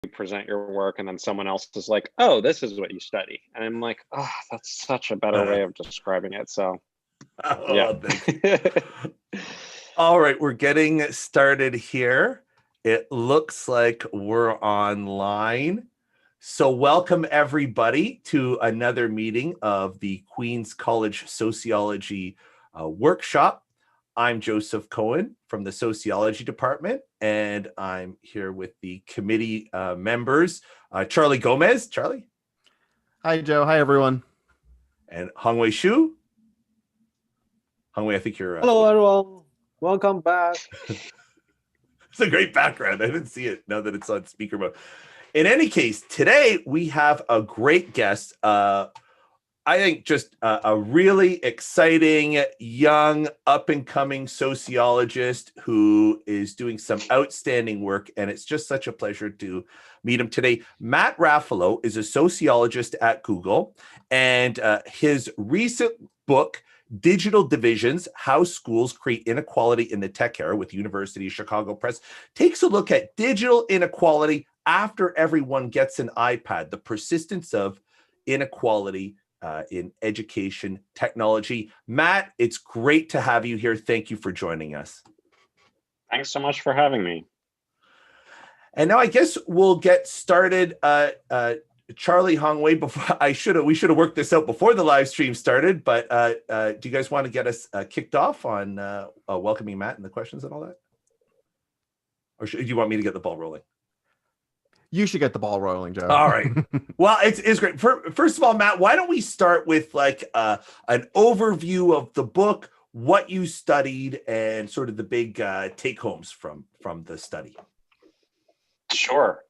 present your work and then someone else is like, oh, this is what you study. And I'm like, oh, that's such a better way of describing it. So yeah. All right, we're getting started here. It looks like we're online. So welcome everybody to another meeting of the Queen's College Sociology Workshop. I'm Joseph Cohen from the Sociology Department, and I'm here with the committee members, Charlie Gomez. Charlie. Hi, Joe. Hi, everyone. And Hongwei Xu. Hongwei, I think you're... Hello, everyone. Welcome back. It's a great background. I didn't see it now that it's on speaker mode. In any case, today we have a great guest. I think just a really exciting, young, up-and-coming sociologist who is doing some outstanding work, and it's just such a pleasure to meet him today. Matt Rafalow is a sociologist at Google, and his recent book, Digital Divisions, How Schools Create Inequality in the Tech Era with University of Chicago Press, takes a look at digital inequality after everyone gets an iPad, the persistence of inequality in education technology. Matt, it's great to have you here. Thank you for joining us. Thanks so much for having me. And now I guess we'll get started. Charlie, Hongwei, we should have worked this out before the live stream started, but do you guys want to get us kicked off on welcoming Matt and the questions and all that? Or do you want me to get the ball rolling? You should get the ball rolling, Joe. All right. Well, it's great. First of all, Matt, why don't we start with like an overview of the book, what you studied, and sort of the big take homes from the study. Sure.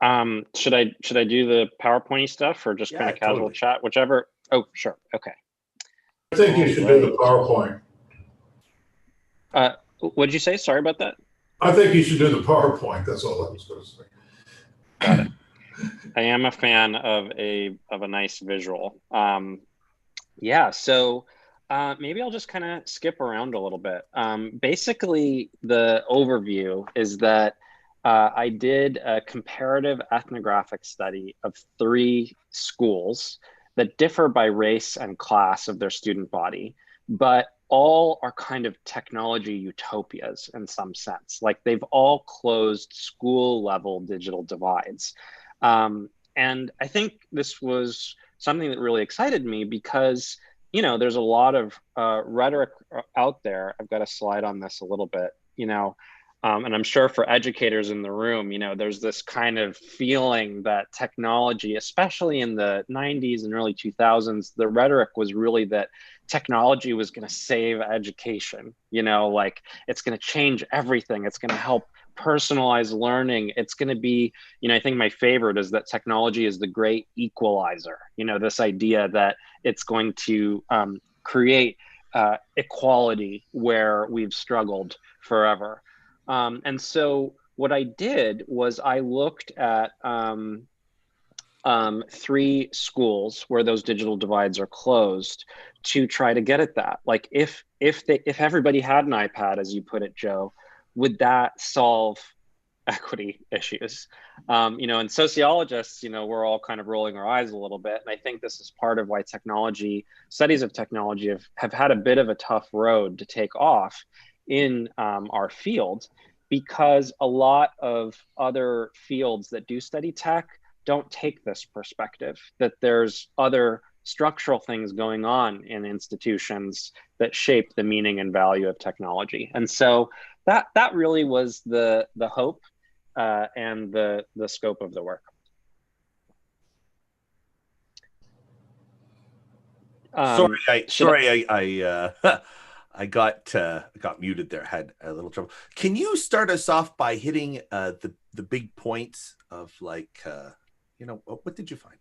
Should I do the PowerPointy stuff or just kind of casual totally. chat, whichever? Oh, sure. Okay. I think you should do the PowerPoint. What'd you say? Sorry about that. I think you should do the PowerPoint. That's all I was going to say. Got it. I am a fan of a nice visual. Yeah, so maybe I'll just kind of skip around a little bit. Basically, the overview is that I did a comparative ethnographic study of 3 schools that differ by race and class of their student body, but all are kind of technology utopias in some sense. Like they've all closed school level digital divides. And I think this was something that really excited me because, you know, there's a lot of rhetoric out there. I've got a slide on this a little bit, you know, and I'm sure for educators in the room, you know, there's this kind of feeling that technology, especially in the 90s and early 2000s, the rhetoric was really that technology was going to save education, you know, like it's going to change everything. It's going to help personalize learning. It's going to be, you know, I think my favorite is that technology is the great equalizer, you know, this idea that it's going to create equality where we've struggled forever. And so what I did was I looked at 3 schools where those digital divides are closed to try to get at that. Like if everybody had an iPad, as you put it, Joe, would that solve equity issues? You know, and sociologists, you know, we're all kind of rolling our eyes a little bit. And I think this is part of why studies of technology have had a bit of a tough road to take off in our field, because a lot of other fields that do study tech don't take this perspective, that there's other structural things going on in institutions that shape the meaning and value of technology. And so that really was the hope and the scope of the work. I got muted there, had a little trouble. Can you start us off by hitting the big points of like, you know, what did you find?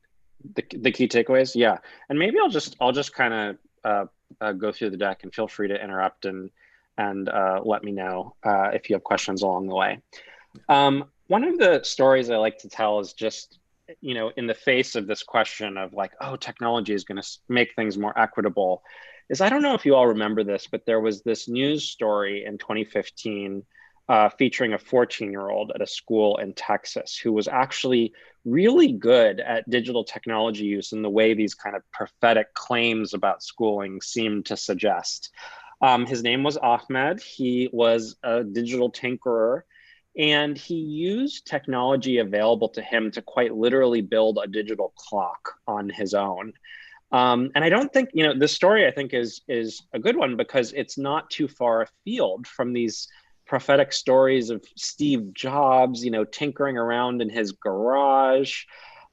The key takeaways? Yeah. And maybe I'll just kind of go through the deck, and feel free to interrupt and let me know if you have questions along the way. One of the stories I like to tell is just, you know, in the face of this question of like, oh, technology is going to make things more equitable, is I don't know if you all remember this, but there was this news story in 2015 featuring a 14-year-old at a school in Texas who was actually really good at digital technology use in the way these kind of prophetic claims about schooling seem to suggest. His name was Ahmed. He was a digital tinkerer, and he used technology available to him to quite literally build a digital clock on his own. And I don't think, this story I think is a good one because it's not too far afield from these prophetic stories of Steve Jobs, tinkering around in his garage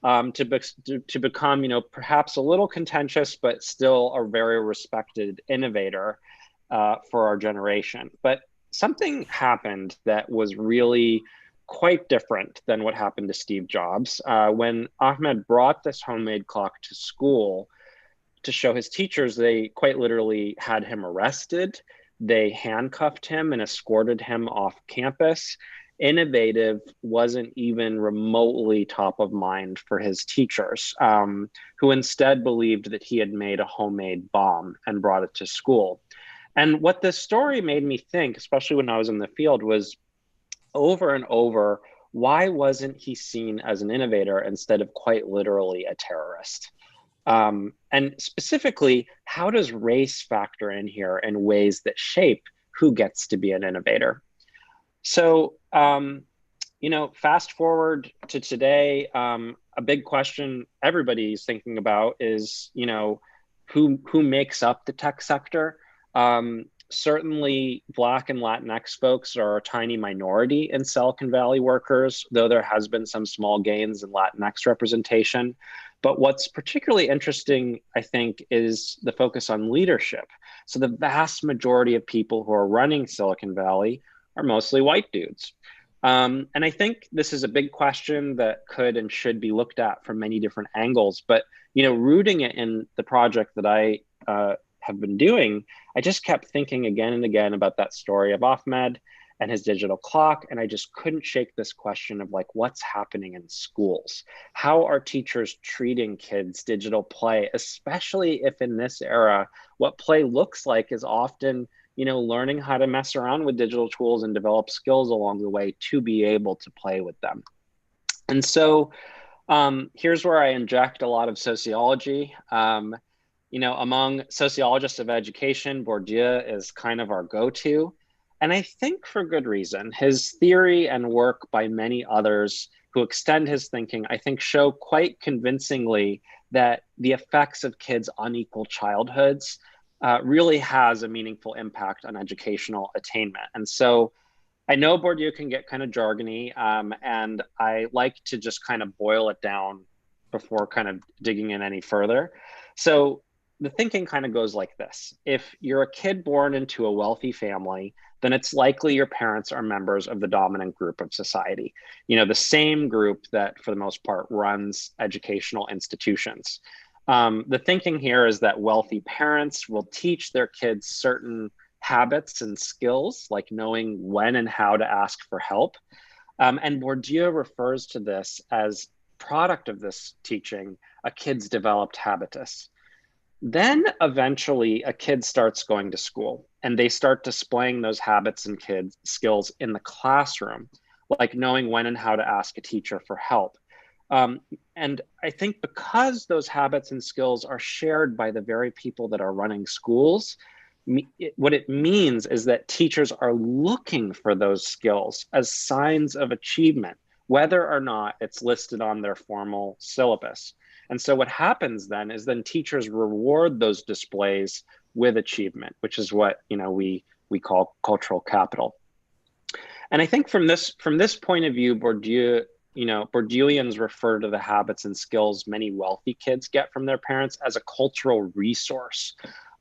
to become, perhaps a little contentious, but still a very respected innovator for our generation. But something happened that was really quite different than what happened to Steve Jobs. When Ahmed brought this homemade clock to school to show his teachers, they quite literally had him arrested. They handcuffed him and escorted him off campus. Innovative wasn't even remotely top of mind for his teachers, who instead believed that he had made a homemade bomb and brought it to school. And what this story made me think, especially when I was in the field, was over and over, why wasn't he seen as an innovator instead of quite literally a terrorist? And specifically, how does race factor in here in ways that shape who gets to be an innovator? So, fast forward to today, a big question everybody's thinking about is, who makes up the tech sector? Certainly Black and Latinx folks are a tiny minority in Silicon Valley workers, though there has been some small gains in Latinx representation. But what's particularly interesting, I think, is the focus on leadership. So the vast majority of people who are running Silicon Valley are mostly white dudes. And I think this is a big question that could and should be looked at from many different angles. But, rooting it in the project that I have been doing, I just kept thinking again and again about that story of Ahmed and his digital clock. And I just couldn't shake this question of what's happening in schools? How are teachers treating kids' digital play, especially if in this era, what play looks like is often, learning how to mess around with digital tools and develop skills along the way to be able to play with them. And so here's where I inject a lot of sociology. Among sociologists of education, Bourdieu is kind of our go-to. And I think for good reason. His theory and work by many others who extend his thinking, I think, show quite convincingly that the effects of kids' unequal childhoods really has a meaningful impact on educational attainment. And so I know Bourdieu can get kind of jargony, and I like to just kind of boil it down before kind of digging in any further. So the thinking kind of goes like this. If you're a kid born into a wealthy family, then it's likely your parents are members of the dominant group of society. The same group that for the most part runs educational institutions. The thinking here is that wealthy parents will teach their kids certain habits and skills, like knowing when and how to ask for help. And Bourdieu refers to this as product of this teaching, a kid's developed habitus. Then eventually a kid starts going to school and they start displaying those habits and kids skills in the classroom, like knowing when and how to ask a teacher for help. And I think because those habits and skills are shared by the very people that are running schools, what it means is that teachers are looking for those skills as signs of achievement, whether or not it's listed on their formal syllabus. And so what happens then is teachers reward those displays with achievement, which is what we call cultural capital. And I think from this point of view, Bourdieuians refer to the habits and skills many wealthy kids get from their parents as a cultural resource.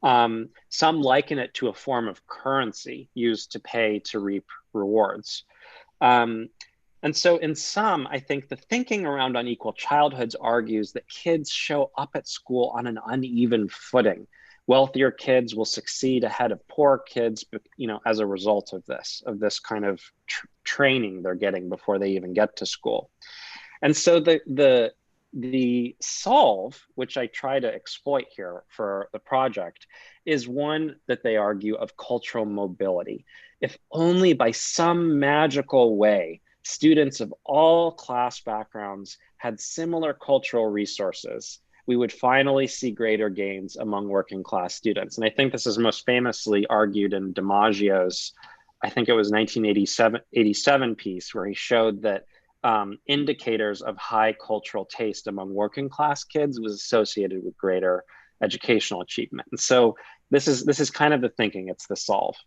Some liken it to a form of currency used to pay to reap rewards. And so in sum, I think the thinking around unequal childhoods argues that kids show up at school on an uneven footing. Wealthier kids will succeed ahead of poor kids, as a result of this kind of training they're getting before they even get to school. And so the solve, which I try to exploit here for the project, is one that they argue of cultural mobility. If only by some magical way students of all class backgrounds had similar cultural resources, we would finally see greater gains among working class students. And I think this is most famously argued in DiMaggio's, I think it was 1987 piece, where he showed that indicators of high cultural taste among working class kids was associated with greater educational achievement. And so this is kind of the thinking, it's the solve.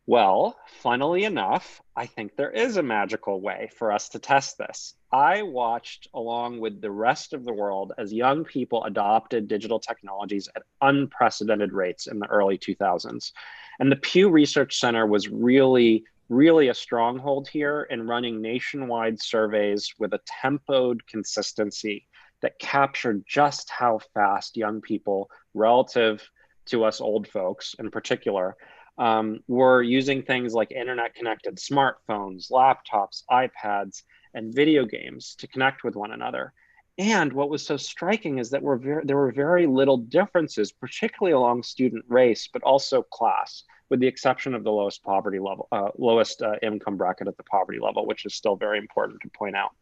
Well, funnily enough, I think there is a magical way for us to test this. I watched along with the rest of the world as young people adopted digital technologies at unprecedented rates in the early 2000s. And the Pew Research Center was really a stronghold here in running nationwide surveys with a tempoed consistency that captured just how fast young people, relative to us old folks in particular, were using things like internet-connected smartphones, laptops, iPads, and video games to connect with one another. And what was so striking is that there were very little differences, particularly along student race, but also class, with the exception of the lowest poverty level, lowest income bracket at the poverty level, which is still very important to point out.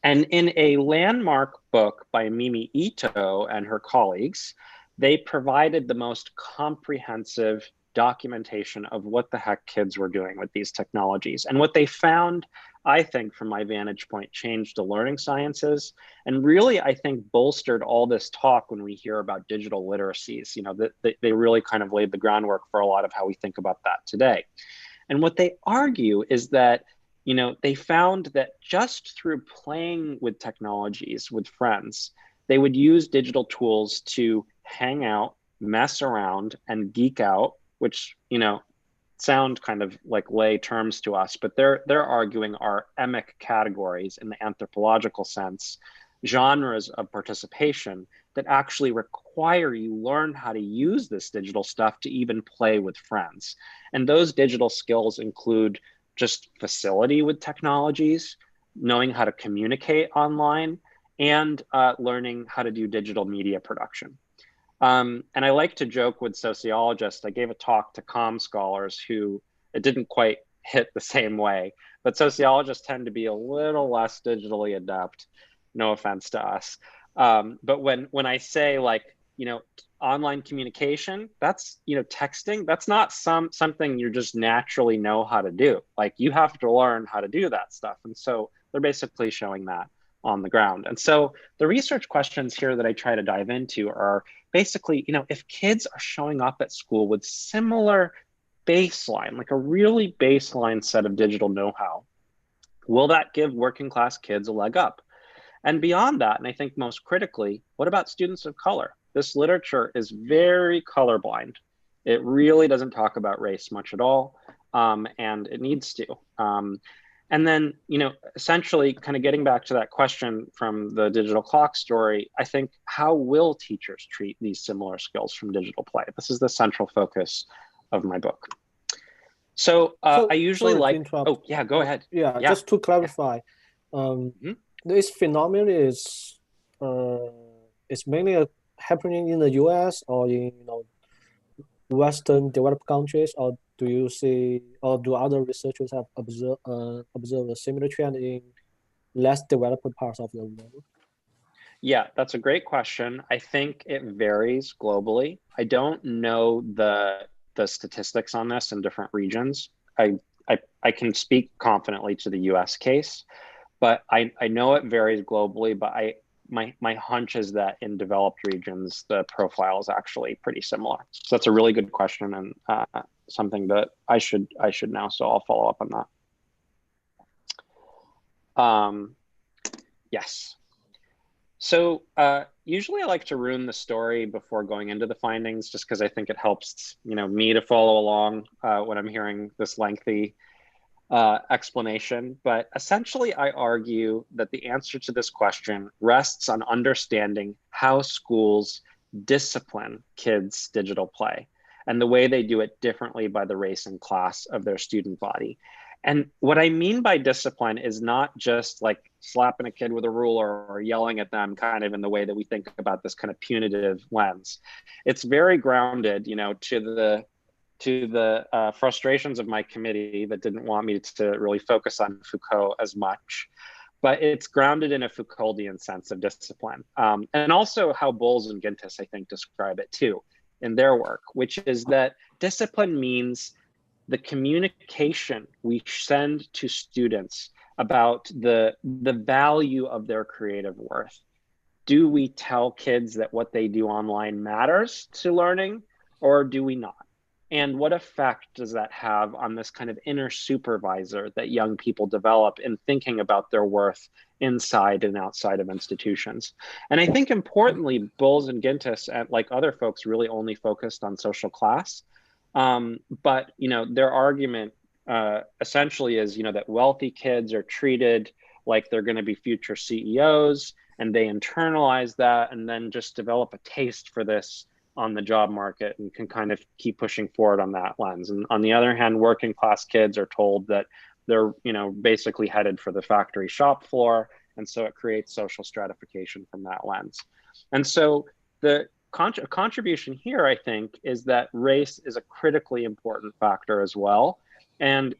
And in a landmark book by Mimi Ito and her colleagues, they provided the most comprehensive documentation of what the heck kids were doing with these technologies. And what they found, I think, from my vantage point, changed the learning sciences, and really, I think, bolstered all this talk when we hear about digital literacies. You know, they really kind of laid the groundwork for a lot of how we think about that today. And what they argue is that, you know, they found that just through playing with technologies with friends, they would use digital tools to hang out, mess around, and geek out, which, you know, sound kind of like lay terms to us, but they're arguing are emic categories in the anthropological sense, genres of participation that actually require you learn how to use this digital stuff to even play with friends. And those digital skills include just facility with technologies, knowing how to communicate online, and learning how to do digital media production. And I like to joke with sociologists. I gave a talk to comm scholars who it didn't quite hit the same way, but sociologists tend to be a little less digitally adept. No offense to us. But when I say, like, you know, online communication, that's, you know, texting, that's not something you just naturally know how to do. Like, you have to learn how to do that stuff. And so they're basically showing that on the ground. And so the research questions here that I try to dive into are basically, you know, if kids are showing up at school with similar baseline, like a really baseline set of digital know-how, will that give working class kids a leg up? And beyond that, and I think most critically, what about students of color? This literature is very colorblind. It really doesn't talk about race much at all, and it needs to. And then, you know, essentially kind of getting back to that question from the digital clock story, I think, how will teachers treat these similar skills from digital play? This is the central focus of my book. So I usually like, oh yeah, go ahead. Yeah, just to clarify, this phenomenon is mainly happening in the US or in, you know, Western developed countries, or do you see, or do other researchers have observed a similar trend in less developed parts of the world? Yeah, that's a great question. I think it varies globally. I don't know the statistics on this in different regions. I can speak confidently to the US case, but I know it varies globally, but my hunch is that in developed regions, the profile is actually pretty similar. So that's a really good question, and something that I should know. So I'll follow up on that. Yes. So usually I like to ruin the story before going into the findings, just because I think it helps, you know, me to follow along when I'm hearing this lengthy explanation. But essentially, I argue that the answer to this question rests on understanding how schools discipline kids' digital play and the way they do it differently by the race and class of their student body. And what I mean by discipline is not just like slapping a kid with a ruler or yelling at them kind of in the way that we think about this kind of punitive lens. It's very grounded, you know, to to the frustrations of my committee that didn't want me to really focus on Foucault as much. But it's grounded in a Foucauldian sense of discipline. And also how Bowles and Gintis, I think, describe it too in their work, which is that discipline means the communication we send to students about the value of their creative worth. Do we tell kids that what they do online matters to learning, or do we not? And what effect does that have on this kind of inner supervisor that young people develop in thinking about their worth inside and outside of institutions? And I think importantly, Bowles and Gintis, and like other folks, really only focused on social class. But their argument essentially is that wealthy kids are treated like they're going to be future CEOs, and they internalize that and then just develop a taste for this on the job market and can kind of keep pushing forward on that lens. And on the other hand, working class kids are told that they're basically headed for the factory shop floor, and so it creates social stratification from that lens. And so the contribution here, I think, is that race is a critically important factor as well. And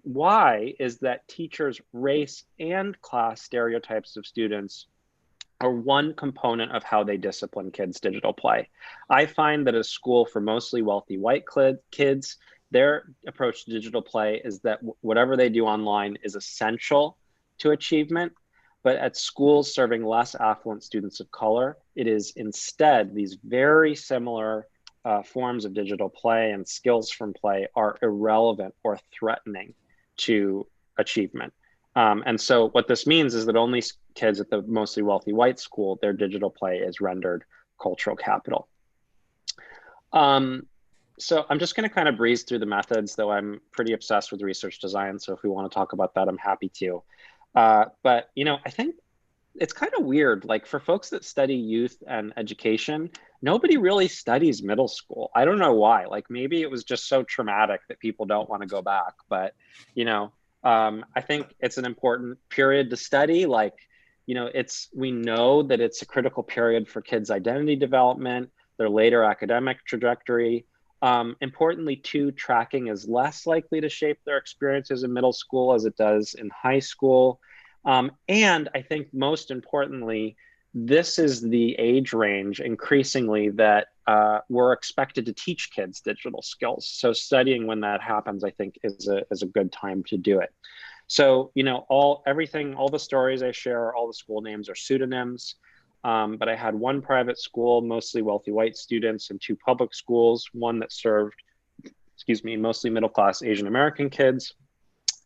why is that teachers' race and class stereotypes of students are one component of how they discipline kids' digital play. I find that a school for mostly wealthy white kids, their approach to digital play is that whatever they do online is essential to achievement. But at schools serving less affluent students of color, it is instead these very similar forms of digital play and skills from play are irrelevant or threatening to achievement. And so what this means is that only kids at the mostly wealthy white school, their digital play is rendered cultural capital. So I'm just going to kind of breeze through the methods, though I'm pretty obsessed with research design. So if we want to talk about that, I'm happy to. But, I think it's kind of weird. Like for folks that study youth and education, nobody really studies middle school. I don't know why. Like maybe it was just so traumatic that people don't want to go back. But, I think it's an important period to study. Like, we know that it's a critical period for kids' identity development, their later academic trajectory. Importantly, too, tracking is less likely to shape their experiences in middle school as it does in high school. And I think most importantly, this is the age range increasingly that we're expected to teach kids digital skills. So studying when that happens, I think is a good time to do it. So, all the stories I share, all the school names are pseudonyms. But I had one private school, mostly wealthy white students, and two public schools, one that served, mostly middle-class Asian American kids,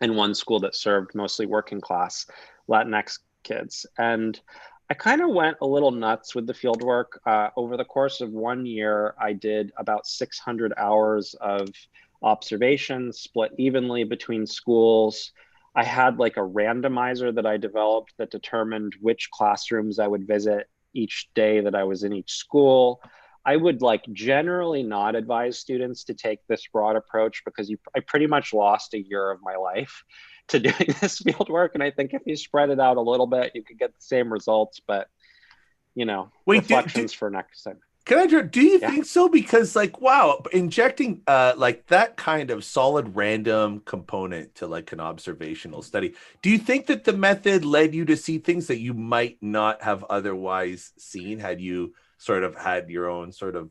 and one school that served mostly working class Latinx kids. And I kind of went a little nuts with the fieldwork. Over the course of 1 year, I did about 600 hours of observation split evenly between schools. I had like a randomizer that I developed that determined which classrooms I would visit each day that I was in each school. I would generally not advise students to take this broad approach because I pretty much lost a year of my life to doing this field work. And I think if you spread it out a little bit, you could get the same results, but reflections for next time. Do you think so? Because wow, injecting that kind of solid random component to an observational study, do you think that the method led you to see things that you might not have otherwise seen had you sort of had your own sort of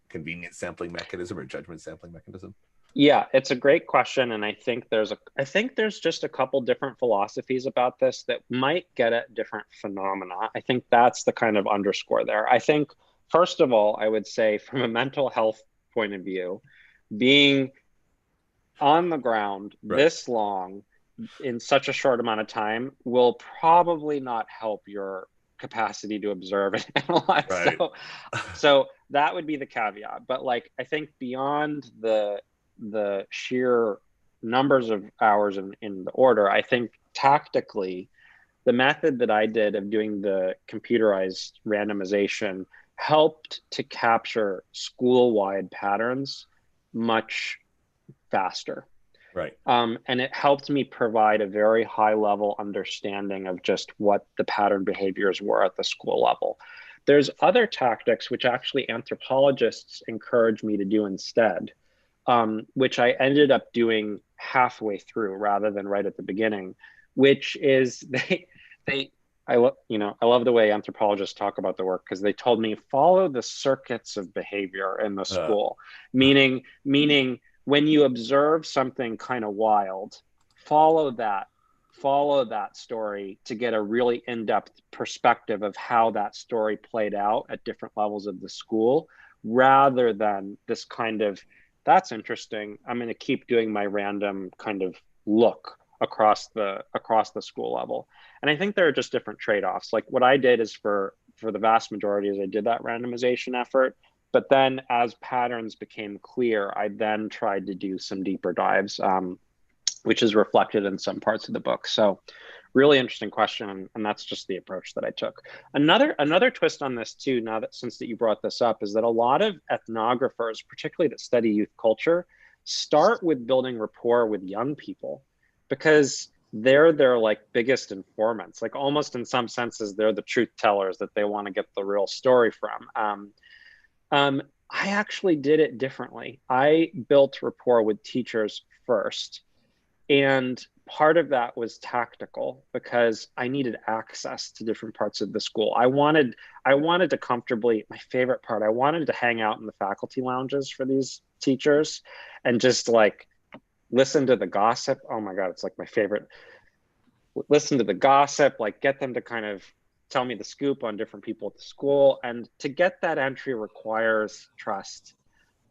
convenient sampling mechanism or judgment sampling mechanism? Yeah, it's a great question. And I think there's just a couple different philosophies about this that might get at different phenomena. I think that's the kind of underscore there. I think, first of all, I would say from a mental health point of view, being on the ground this long in such a short amount of time will probably not help your capacity to observe and analyze. Right. So that would be the caveat. But I think beyond the sheer numbers of hours in the order, I think tactically, the method that I did of doing the computerized randomization helped to capture school-wide patterns much faster. Right. And it helped me provide a very high-level understanding of just what the pattern behaviors were at the school level. There's other tactics which actually anthropologists encourage me to do instead, which I ended up doing halfway through rather than right at the beginning, which is I love the way anthropologists talk about the work, because they told me follow the circuits of behavior in the school, meaning when you observe something kind of wild, follow that story to get a really in-depth perspective of how that story played out at different levels of the school, rather than this kind of, that's interesting, I'm going to keep doing my random kind of look across the school level. And I think there are just different trade-offs. Like what I did is for the vast majority is I did that randomization effort, but then as patterns became clear, I then tried to do some deeper dives, which is reflected in some parts of the book. So really interesting question. And that's just the approach that I took. Another twist on this too, since you brought this up, is that a lot of ethnographers, particularly that study youth culture, start with building rapport with young people, because they're their like biggest informants. Like almost in some senses, they're the truth tellers that they want to get the real story from. I actually did it differently. I built rapport with teachers first. And part of that was tactical, because I needed access to different parts of the school. I wanted to comfortably, my favorite part, I wanted to hang out in the faculty lounges for these teachers and just like listen to the gossip. Oh my God, it's like my favorite. Listen to the gossip, like get them to kind of tell me the scoop on different people at the school. And to get that entry requires trust.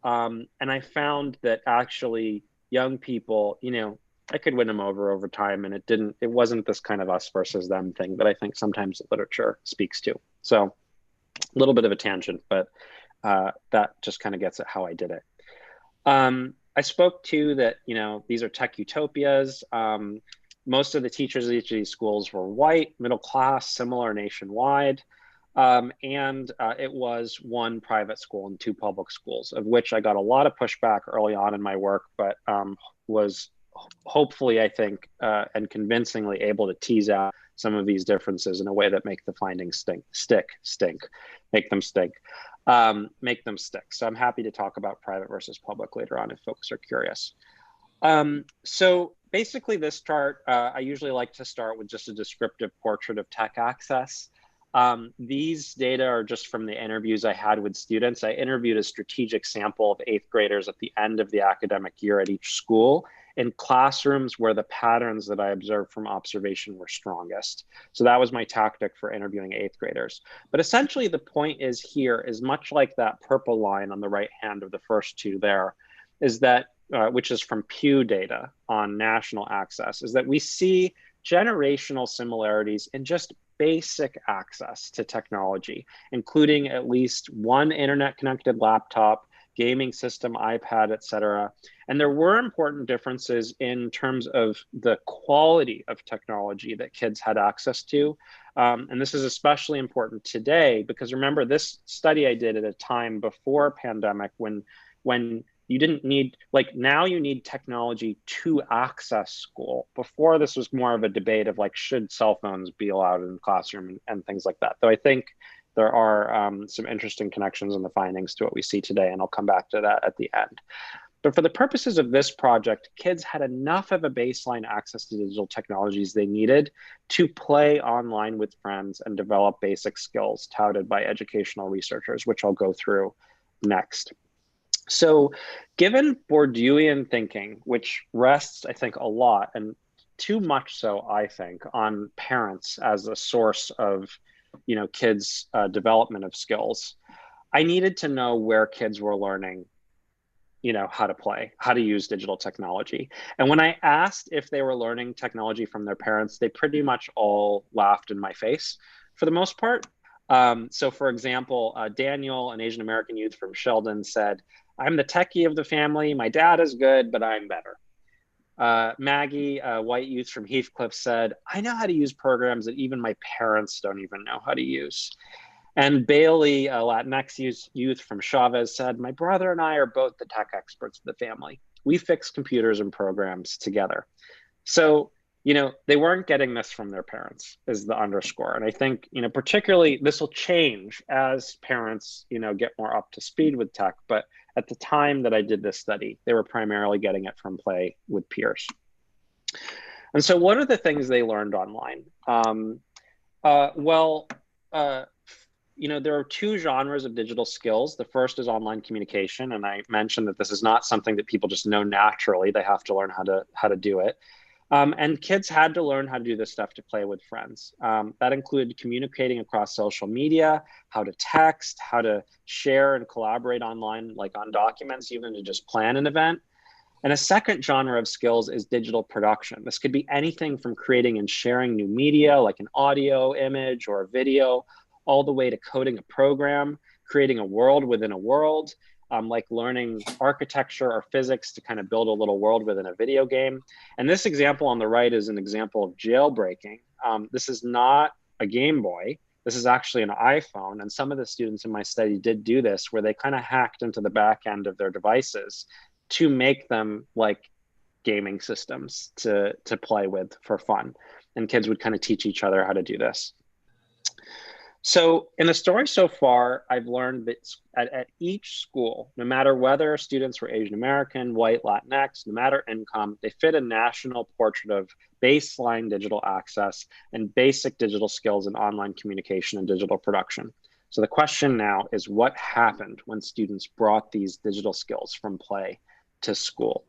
And I found that actually young people, I could win them over time, and it wasn't this kind of us versus them thing that I think sometimes literature speaks to. So a little bit of a tangent, but that just kind of gets at how I did it. I spoke to that, these are tech utopias. Most of the teachers at each of these schools were white, middle class, similar nationwide. And it was one private school and two public schools, of which I got a lot of pushback early on in my work, but was hopefully, I think, and convincingly able to tease out some of these differences in a way that make the findings make them stick. So I'm happy to talk about private versus public later on if folks are curious. So basically this chart, I usually like to start with just a descriptive portrait of tech access. These data are just from the interviews I had with students. I interviewed a strategic sample of 8th graders at the end of the academic year at each school in classrooms where the patterns that I observed from observation were strongest. So that was my tactic for interviewing 8th graders. But essentially the point is much like that purple line on the right hand of the first two there, is that, which is from Pew data on national access, is that we see generational similarities in just basic access to technology, including at least one internet-connected laptop, gaming system, iPad, etc. And there were important differences in terms of the quality of technology that kids had access to. And this is especially important today, because remember, this study I did at a time before pandemic when you didn't need, like now you need technology to access school. Before this was more of a debate of like, should cell phones be allowed in the classroom and things like that. Though I think there are some interesting connections in the findings to what we see today, and I'll come back to that at the end. But for the purposes of this project, kids had enough of a baseline access to digital technologies they needed to play online with friends and develop basic skills touted by educational researchers, which I'll go through next. So given Bourdieuian thinking, which rests, I think, a lot, and too much so, I think, on parents as a source of kids' development of skills, I needed to know where kids were learning, how to play, how to use digital technology. And when I asked if they were learning technology from their parents, they pretty much all laughed in my face for the most part. So for example, Daniel, an Asian American youth from Sheldon, said, "I'm the techie of the family. My dad is good, but I'm better." Maggie, a white youth from Heathcliff, said, "I know how to use programs that even my parents don't even know how to use." And Bailey, a Latinx youth from Chavez, said, "My brother and I are both the tech experts of the family. We fix computers and programs together." So they weren't getting this from their parents is the underscore. And I think, particularly this will change as parents, get more up to speed with tech. But at the time that I did this study, they were primarily getting it from play with peers. And so what are the things they learned online? There are two genres of digital skills. The first is online communication. And I mentioned that this is not something that people just know naturally. They have to learn how to do it. And kids had to learn how to do this stuff to play with friends. That included communicating across social media, how to text, how to share and collaborate online, like on documents, even to just plan an event. And a second genre of skills is digital production. This could be anything from creating and sharing new media, like an audio, image, or a video, all the way to coding a program, creating a world within a world, like learning architecture or physics to kind of build a little world within a video game. And this example on the right is an example of jailbreaking. This is not a Game Boy. This is actually an iPhone. And some of the students in my study did do this, where they kind of hacked into the back end of their devices to make them like gaming systems to play with for fun. And kids would kind of teach each other how to do this. So in the story so far, I've learned that at each school, no matter whether students were Asian American, white, Latinx, no matter income, they fit a national portrait of baseline digital access and basic digital skills in online communication and digital production. So the question now is, what happened when students brought these digital skills from play to school?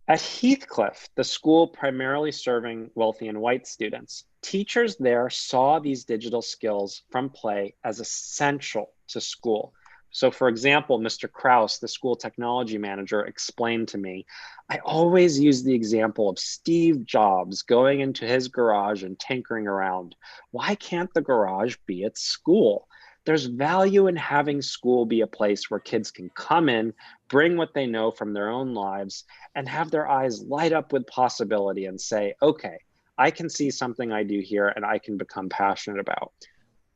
At Heathcliff, the school primarily serving wealthy and white students, teachers there saw these digital skills from play as essential to school. So for example, Mr. Kraus, the school technology manager, explained to me, I always use the example of Steve Jobs going into his garage and tinkering around. Why can't the garage be at school? There's value in having school be a place where kids can come in, bring what they know from their own lives, and have their eyes light up with possibility and say, okay, I can see something I do here and I can become passionate about.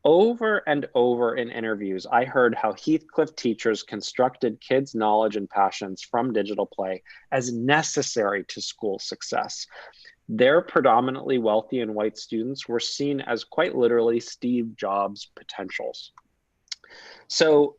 Over and over in interviews, I heard how Heathcliff teachers constructed kids' knowledge and passions from digital play as necessary to school success. Their predominantly wealthy and white students were seen as quite literally Steve Jobs potentials. So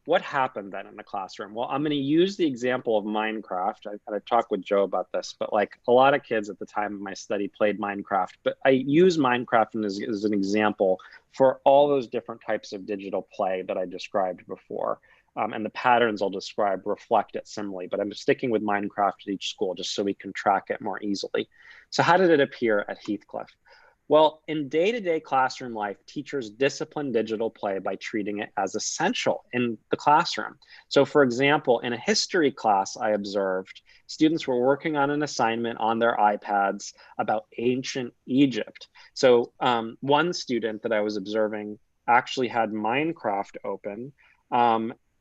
what happened then in the classroom? Well, I'm going to use the example of Minecraft. I've talked with Joe about this, but like a lot of kids at the time of my study played Minecraft, but I use Minecraft as an example for all those different types of digital play that I described before. And the patterns I'll describe reflect it similarly, but I'm sticking with Minecraft at each school just so we can track it more easily. So how did it appear at Heathcliff? Well, in day-to-day classroom life, teachers discipline digital play by treating it as essential in the classroom. So for example, in a history class, I observed students were working on an assignment on their iPads about ancient Egypt. So one student that I was observing actually had Minecraft open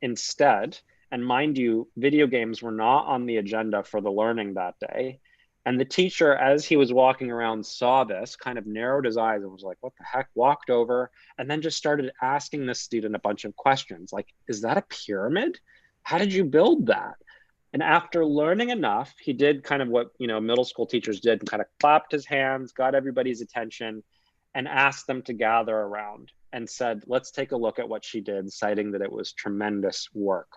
instead. And mind you, video games were not on the agenda for the learning that day. And the teacher, as he was walking around, saw this, kind of narrowed his eyes and was like, what the heck, walked over, and then just started asking this student a bunch of questions like, is that a pyramid? How did you build that? And after learning enough, he did kind of what middle school teachers did and kind of clapped his hands, got everybody's attention, and asked them to gather around and said, let's take a look at what she did, citing that it was tremendous work.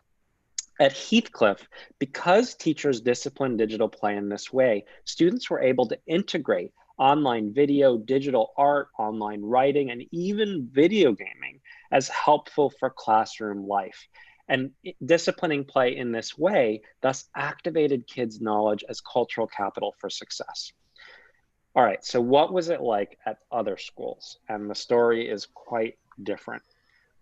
At Heathcliff, because teachers disciplined digital play in this way, students were able to integrate online video, digital art, online writing, and even video gaming as helpful for classroom life. And disciplining play in this way thus activated kids' knowledge as cultural capital for success. All right, so what was it like at other schools? And the story is quite different.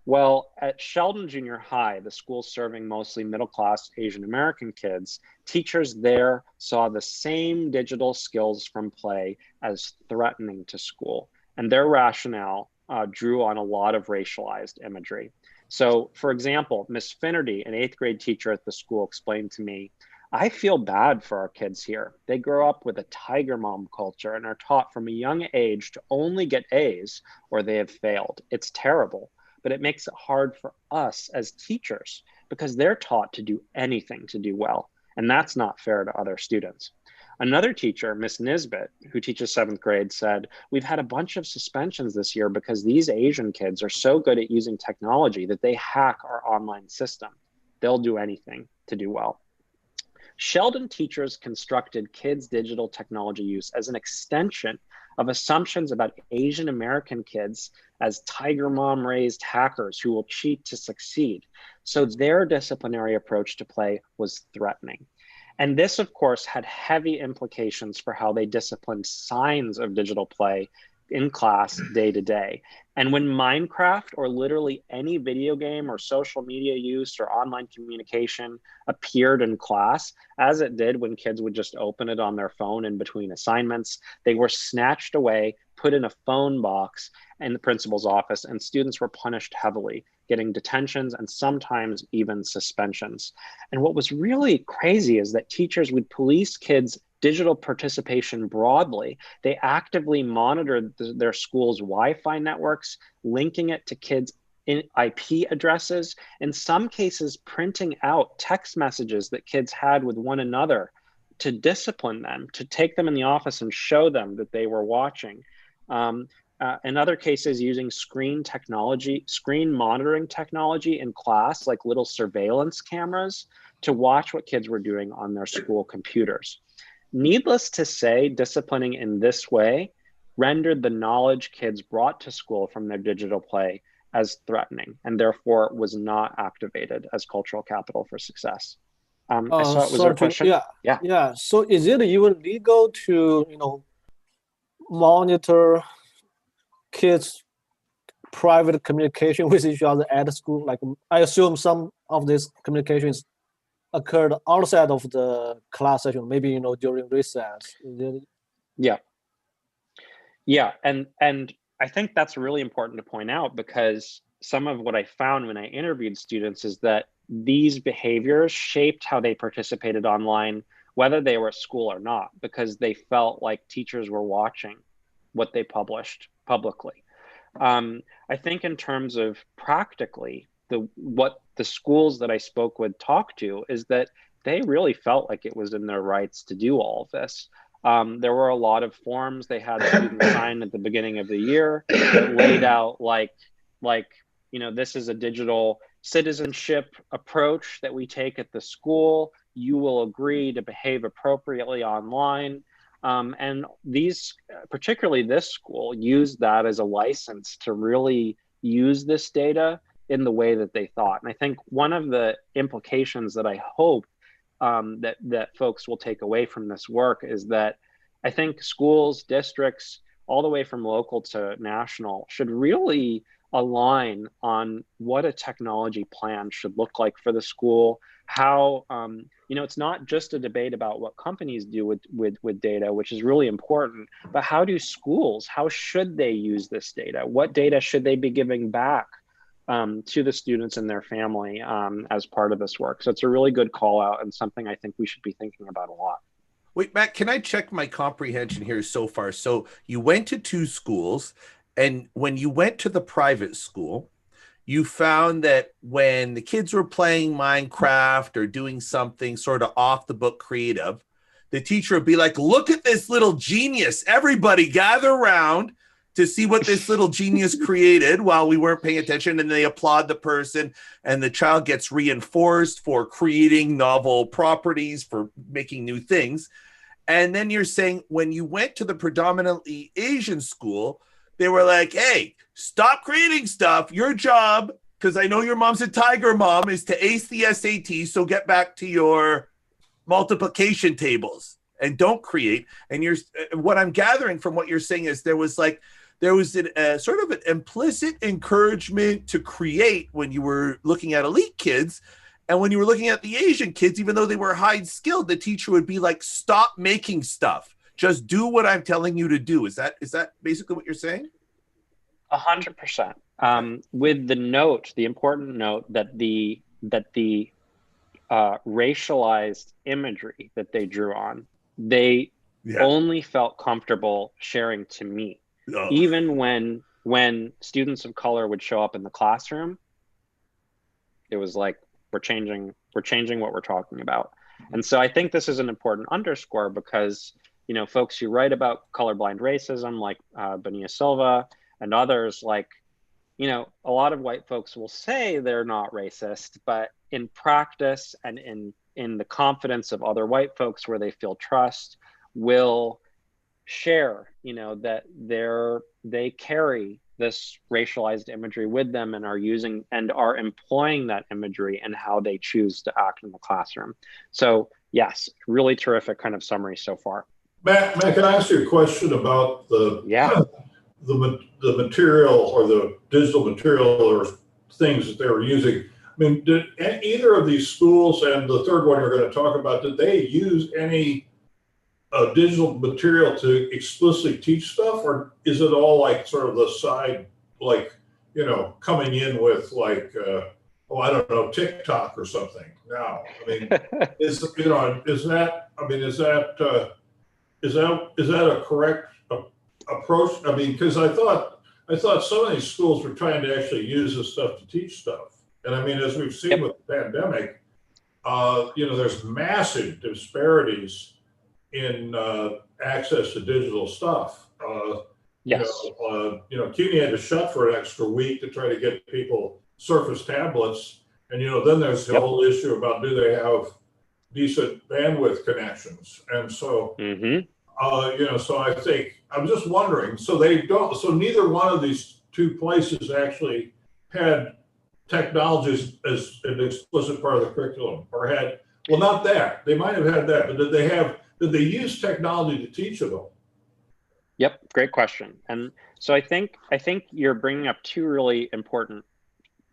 Well, at Sheldon Junior High, the school serving mostly middle-class Asian American kids, teachers there saw the same digital skills from play as threatening to school. And their rationale drew on a lot of racialized imagery. So, for example, Miss Finnerty, an 8th grade teacher at the school, explained to me, I feel bad for our kids here. They grow up with a tiger mom culture and are taught from a young age to only get A's or they have failed. It's terrible. But it makes it hard for us as teachers because they're taught to do anything to do well. And that's not fair to other students. Another teacher, Miss Nisbet, who teaches 7th grade, said, we've had a bunch of suspensions this year because these Asian kids are so good at using technology that they hack our online system. They'll do anything to do well. Sheldon teachers constructed kids' digital technology use as an extension of assumptions about Asian American kids as tiger mom raised hackers who will cheat to succeed. So their disciplinary approach to play was threatening. And this, of course, had heavy implications for how they disciplined signs of digital play in class day to day. And when Minecraft or literally any video game or social media use or online communication appeared in class, as it did when kids would just open it on their phone in between assignments, they were snatched away, put in a phone box in the principal's office, and students were punished heavily, getting detentions and sometimes even suspensions. And what was really crazy is that teachers would police kids' digital participation broadly. They actively monitored their school's Wi-Fi networks, linking it to kids' IP addresses, in some cases printing out text messages that kids had with one another to discipline them, to take them in the office and show them that they were watching. In other cases, using screen monitoring technology in class, like little surveillance cameras, to watch what kids were doing on their school computers. Needless to say, disciplining in this way rendered the knowledge kids brought to school from their digital play as threatening, and therefore was not activated as cultural capital for success. I saw it was a question. Yeah. So is it even legal to, monitor kids' private communication with each other at school? Like, I assume some of this communications occurred outside of the class session, maybe during recess. Yeah, and I think that's really important to point out, because some of what I found when I interviewed students is that these behaviors shaped how they participated online, whether they were at school or not, because they felt like teachers were watching what they published publicly. I think in terms of practically, what the schools that I spoke with talked to is that they really felt like it was in their rights to do all of this. There were a lot of forms they had students sign at the beginning of the year that laid out like, this is a digital citizenship approach that we take at the school. You will agree to behave appropriately online. And particularly this school, used that as a license to really use this data in the way that they thought. And I think one of the implications that I hope that folks will take away from this work is that I think schools, districts, all the way from local to national, should really align on what a technology plan should look like for the school. How, it's not just a debate about what companies do with data, which is really important, but how should they use this data? What data should they be giving back to the students and their family as part of this work? So it's a really good call out, and something I think we should be thinking about a lot. Wait, Matt, can I check my comprehension here so far? So you went to 2 schools, and when you went to the private school, you found that when the kids were playing Minecraft or doing something sort of off the book creative, the teacher would be like, look at this little genius. Everybody gather around to see what this little genius created while we weren't paying attention. And they applaud the person, and the child gets reinforced for creating novel properties, for making new things. And then you're saying when you went to the predominantly Asian school, they were like, hey, stop creating stuff. Your job, because I know your mom's a tiger mom, is to ace the SAT. So get back to your multiplication tables and don't create. And what I'm gathering from what you're saying is there was a sort of an implicit encouragement to create when you were looking at elite kids. And when you were looking at the Asian kids, even though they were high skilled, the teacher would be like, stop making stuff. Just do what I'm telling you to do. Is that basically what you're saying? 100%. With the important note that the racialized imagery that they drew on, they only felt comfortable sharing to me. Oh. Even when students of color would show up in the classroom, it was like, we're changing what we're talking about. And so I think this is an important underscore because, you know, folks who write about colorblind racism, like Bonilla Silva and others, like, you know, a lot of white folks will say they're not racist, but in practice and in the confidence of other white folks where they feel trust, will share, you know, that they carry this racialized imagery with them and are using and are employing that imagery in how they choose to act in the classroom. So yes, really terrific kind of summary so far. Matt, can I ask you a question about the material or the digital material or things that they were using? I mean, did either of these schools, and the third one you're going to talk about, did they use any digital material to explicitly teach stuff, or is it all like sort of the side, like, you know, coming in with like, I don't know, TikTok or something? Now, I mean, is that a correct approach? I mean, because I thought some of these schools were trying to actually use this stuff to teach stuff, and I mean, as we've seen with the pandemic, you know, there's massive disparities in access to digital stuff. Yes. You know, CUNY had to shut for an extra week to try to get people Surface tablets, and you know, then there's the whole issue about do they have decent bandwidth connections, and so you know, so I think I'm just wondering. So neither one of these two places actually had technologies as an explicit part of the curriculum, or had, well, not that. They might have had that, but did they use technology to teach it all? Yep, great question. And so I think you're bringing up two really important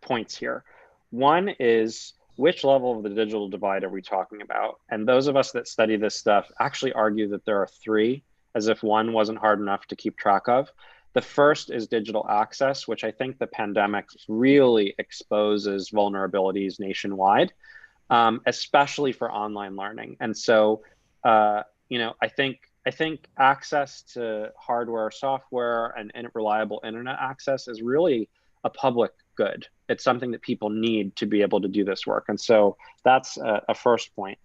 points here. One is, which level of the digital divide are we talking about? And those of us that study this stuff actually argue that there are three, as if one wasn't hard enough to keep track of. The first is digital access, which I think the pandemic really exposes vulnerabilities nationwide, especially for online learning. And so, you know, I think access to hardware, software, and reliable internet access is really a public good. It's something that people need to be able to do this work. And so that's a first point.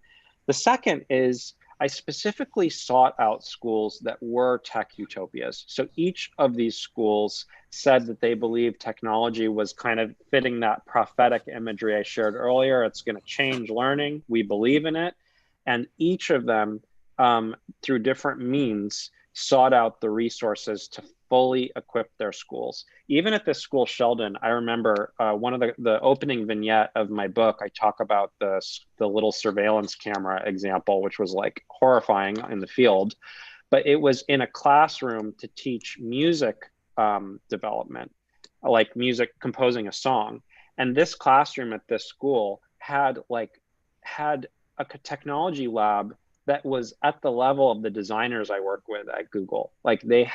The second is, I specifically sought out schools that were tech utopias. So each of these schools said that they believed technology was kind of fitting that prophetic imagery I shared earlier. It's going to change learning. We believe in it. And each of them, through different means, sought out the resources to fully equip their schools. Even at this school, Sheldon, I remember one of the opening vignette of my book, I talk about the little surveillance camera example, which was like horrifying in the field, but it was in a classroom to teach music development, like music, composing a song. And this classroom at this school had a technology lab that was at the level of the designers I work with at Google. Like they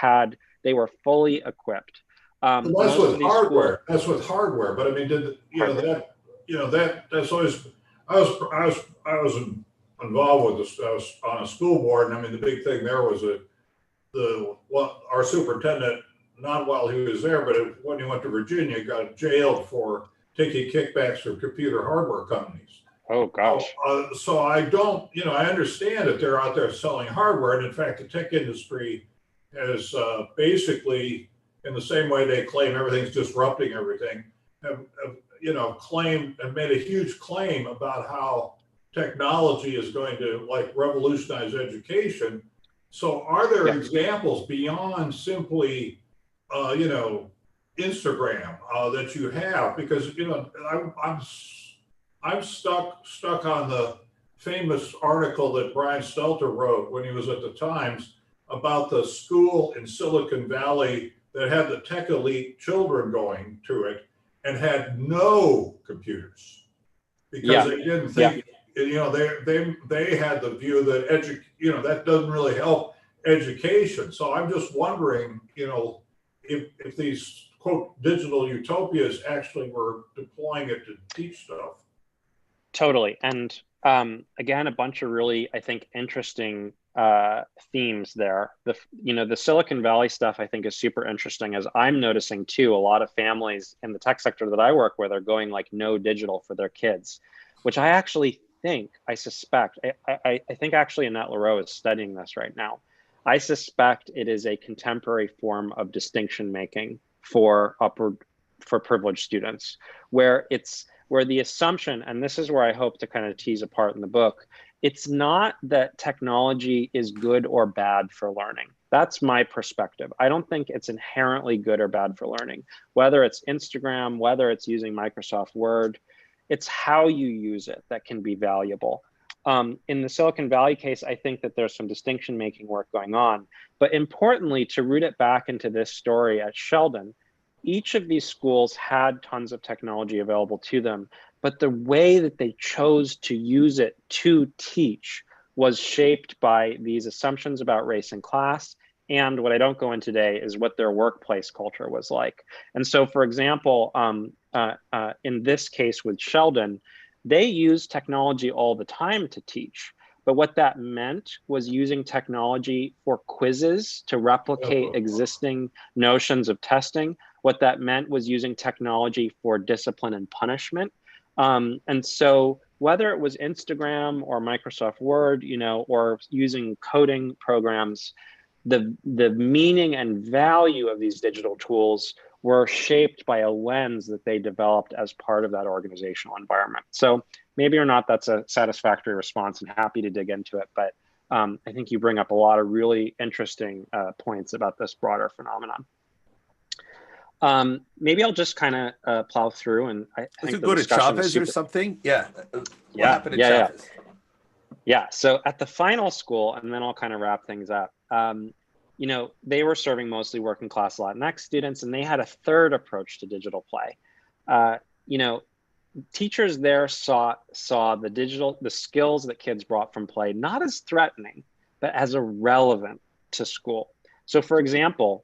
were fully equipped. That's with hardware. That's with hardware. But I mean, that's always. I was involved with this. I was on a school board, and I mean, the big thing there was our superintendent, not while he was there, but when he went to Virginia, got jailed for taking kickbacks from computer hardware companies. Oh gosh. So I don't, you know, I understand that they're out there selling hardware, and in fact, the tech industry has basically, in the same way they claim everything's disrupting everything, have made a huge claim about how technology is going to like revolutionize education. So are there examples beyond simply, Instagram that you have? Because, you know, I'm stuck on the famous article that Brian Stelter wrote when he was at the Times about the school in Silicon Valley that had the tech elite children going to it and had no computers because they didn't think, you know, they had the view that that doesn't really help education. So I'm just wondering, you know, if these quote digital utopias actually were deploying it to teach stuff. Totally. And again, a bunch of really, I think, interesting themes there. The Silicon Valley stuff, I think, is super interesting, as I'm noticing too. A lot of families in the tech sector that I work with are going like no digital for their kids, which I actually I suspect, I think actually Annette Leroux is studying this right now. I suspect it is a contemporary form of distinction making for privileged students, where the assumption, and this is where I hope to kind of tease apart in the book, it's not that technology is good or bad for learning. That's my perspective. I don't think it's inherently good or bad for learning. Whether it's Instagram, whether it's using Microsoft Word, it's how you use it that can be valuable. In the Silicon Valley case, I think that there's some distinction making work going on. But importantly, to root it back into this story at Sheldon, each of these schools had tons of technology available to them, but the way that they chose to use it to teach was shaped by these assumptions about race and class. And what I don't go into today is what their workplace culture was like. And so, for example, in this case with Sheldon, they use technology all the time to teach. But what that meant was using technology for quizzes to replicate existing notions of testing. What that meant was using technology for discipline and punishment. And so whether it was Instagram or Microsoft Word, or using coding programs, the meaning and value of these digital tools were shaped by a lens that they developed as part of that organizational environment. So maybe or not that's a satisfactory response, and happy to dig into it. But I think you bring up a lot of really interesting points about this broader phenomenon. Maybe I'll just kind of plow through, and I think we go to Chavez or something. Yeah. What happened at Chavez? Yeah. So at the final school, and then I'll kind of wrap things up. They were serving mostly working class Latinx students, and they had a third approach to digital play. Teachers there saw the skills that kids brought from play not as threatening, but as irrelevant to school. So, for example,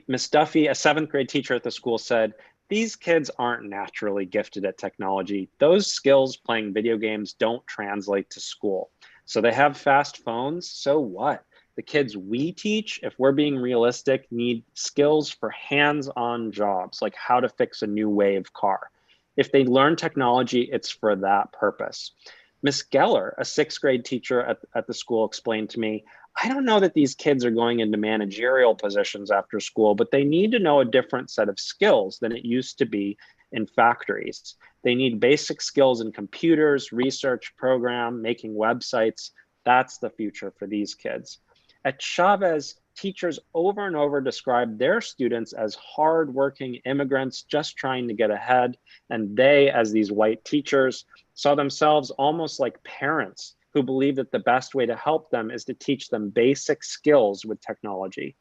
Miss Duffy, a 7th grade teacher at the school, said, "These kids aren't naturally gifted at technology. Those skills playing video games don't translate to school. So they have fast phones, so what? The kids we teach, if we're being realistic, need skills for hands-on jobs, like how to fix a new wave car. If they learn technology, it's for that purpose." Miss Geller, a 6th grade teacher at the school, explained to me, "I don't know that these kids are going into managerial positions after school, but they need to know a different set of skills than it used to be in factories. They need basic skills in computers, research, program, making websites. That's the future for these kids." At Chavez, teachers over and over described their students as hardworking immigrants just trying to get ahead. And they, as these white teachers, saw themselves almost like parents who believe that the best way to help them is to teach them basic skills with technology.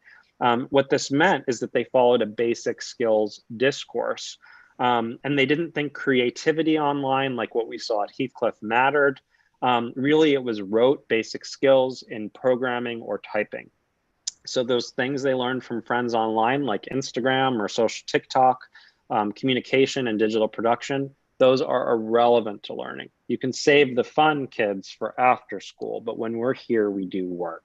What this meant is that they followed a basic skills discourse. And they didn't think creativity online, like what we saw at Heathcliff, mattered. Really, it was rote basic skills in programming or typing. So those things they learned from friends online, like Instagram or social TikTok, communication and digital production, those are irrelevant to learning. You can save the fun, kids, for after school, but when we're here, we do work.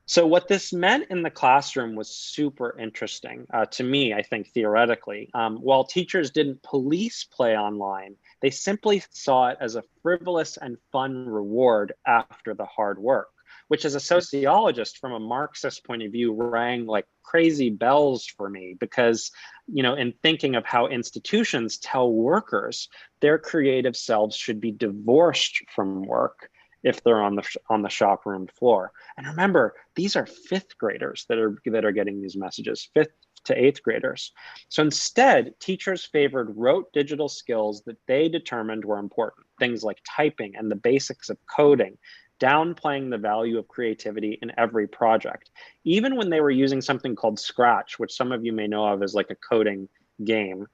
So what this meant in the classroom was super interesting to me, I think, theoretically. While teachers didn't police play online, they simply saw it as a frivolous and fun reward after the hard work, which as a sociologist from a Marxist point of view rang like crazy bells for me, because, in thinking of how institutions tell workers their creative selves should be divorced from work if they're on the shop room floor. And remember, these are 5th graders that are getting these messages, 5th to 8th graders. So instead, teachers favored rote digital skills that they determined were important, things like typing and the basics of coding, downplaying the value of creativity in every project. Even when they were using something called Scratch, which some of you may know of as like a coding game,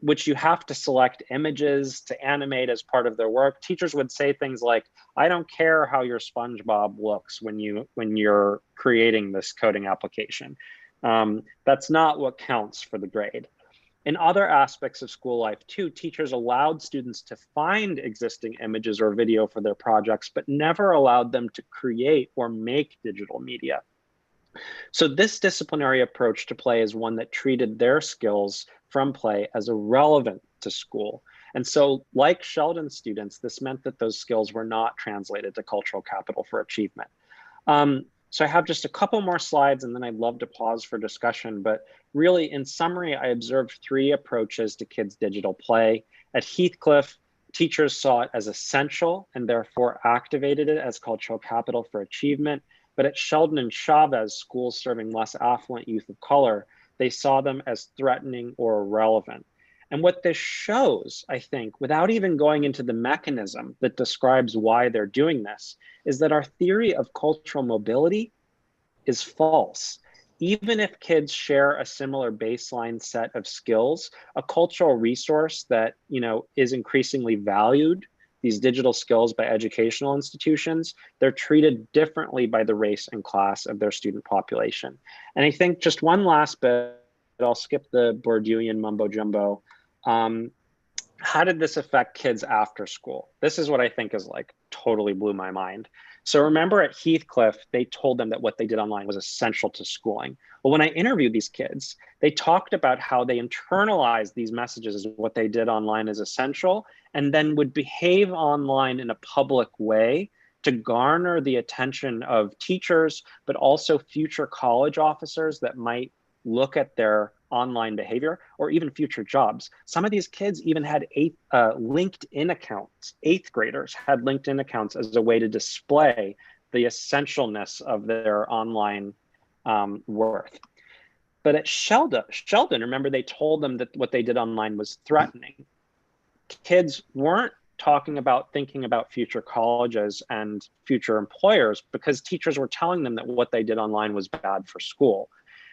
which you have to select images to animate as part of their work. Teachers would say things like, "I don't care how your SpongeBob looks when you're creating this coding application. That's not what counts for the grade." In other aspects of school life too, teachers allowed students to find existing images or video for their projects, but never allowed them to create or make digital media. So this disciplinary approach to play is one that treated their skills from play as irrelevant to school. And so like Sheldon students, this meant that those skills were not translated to cultural capital for achievement. So I have just a couple more slides and then I'd love to pause for discussion. But really, in summary, I observed 3 approaches to kids' digital play. At Heathcliff, teachers saw it as essential and therefore activated it as cultural capital for achievement. But at Sheldon and Chavez, schools serving less affluent youth of color, they saw them as threatening or irrelevant. And what this shows, I think, without even going into the mechanism that describes why they're doing this, is that our theory of cultural mobility is false. Even if kids share a similar baseline set of skills, a cultural resource that, is increasingly valued, these digital skills by educational institutions, they're treated differently by the race and class of their student population. And I think just one last bit, I'll skip the Bourdieuian mumbo jumbo. How did this affect kids after school? This is what I think is like totally blew my mind. So remember at Heathcliff, they told them that what they did online was essential to schooling. Well, when I interviewed these kids, they talked about how they internalized these messages as what they did online is essential, and then would behave online in a public way to garner the attention of teachers, but also future college officers that might look at their online behavior or even future jobs. Some of these kids even had LinkedIn accounts. 8th graders had LinkedIn accounts as a way to display the essentialness of their online worth. But at Sheldon, remember they told them that what they did online was threatening. Kids weren't thinking about future colleges and future employers because teachers were telling them that what they did online was bad for school.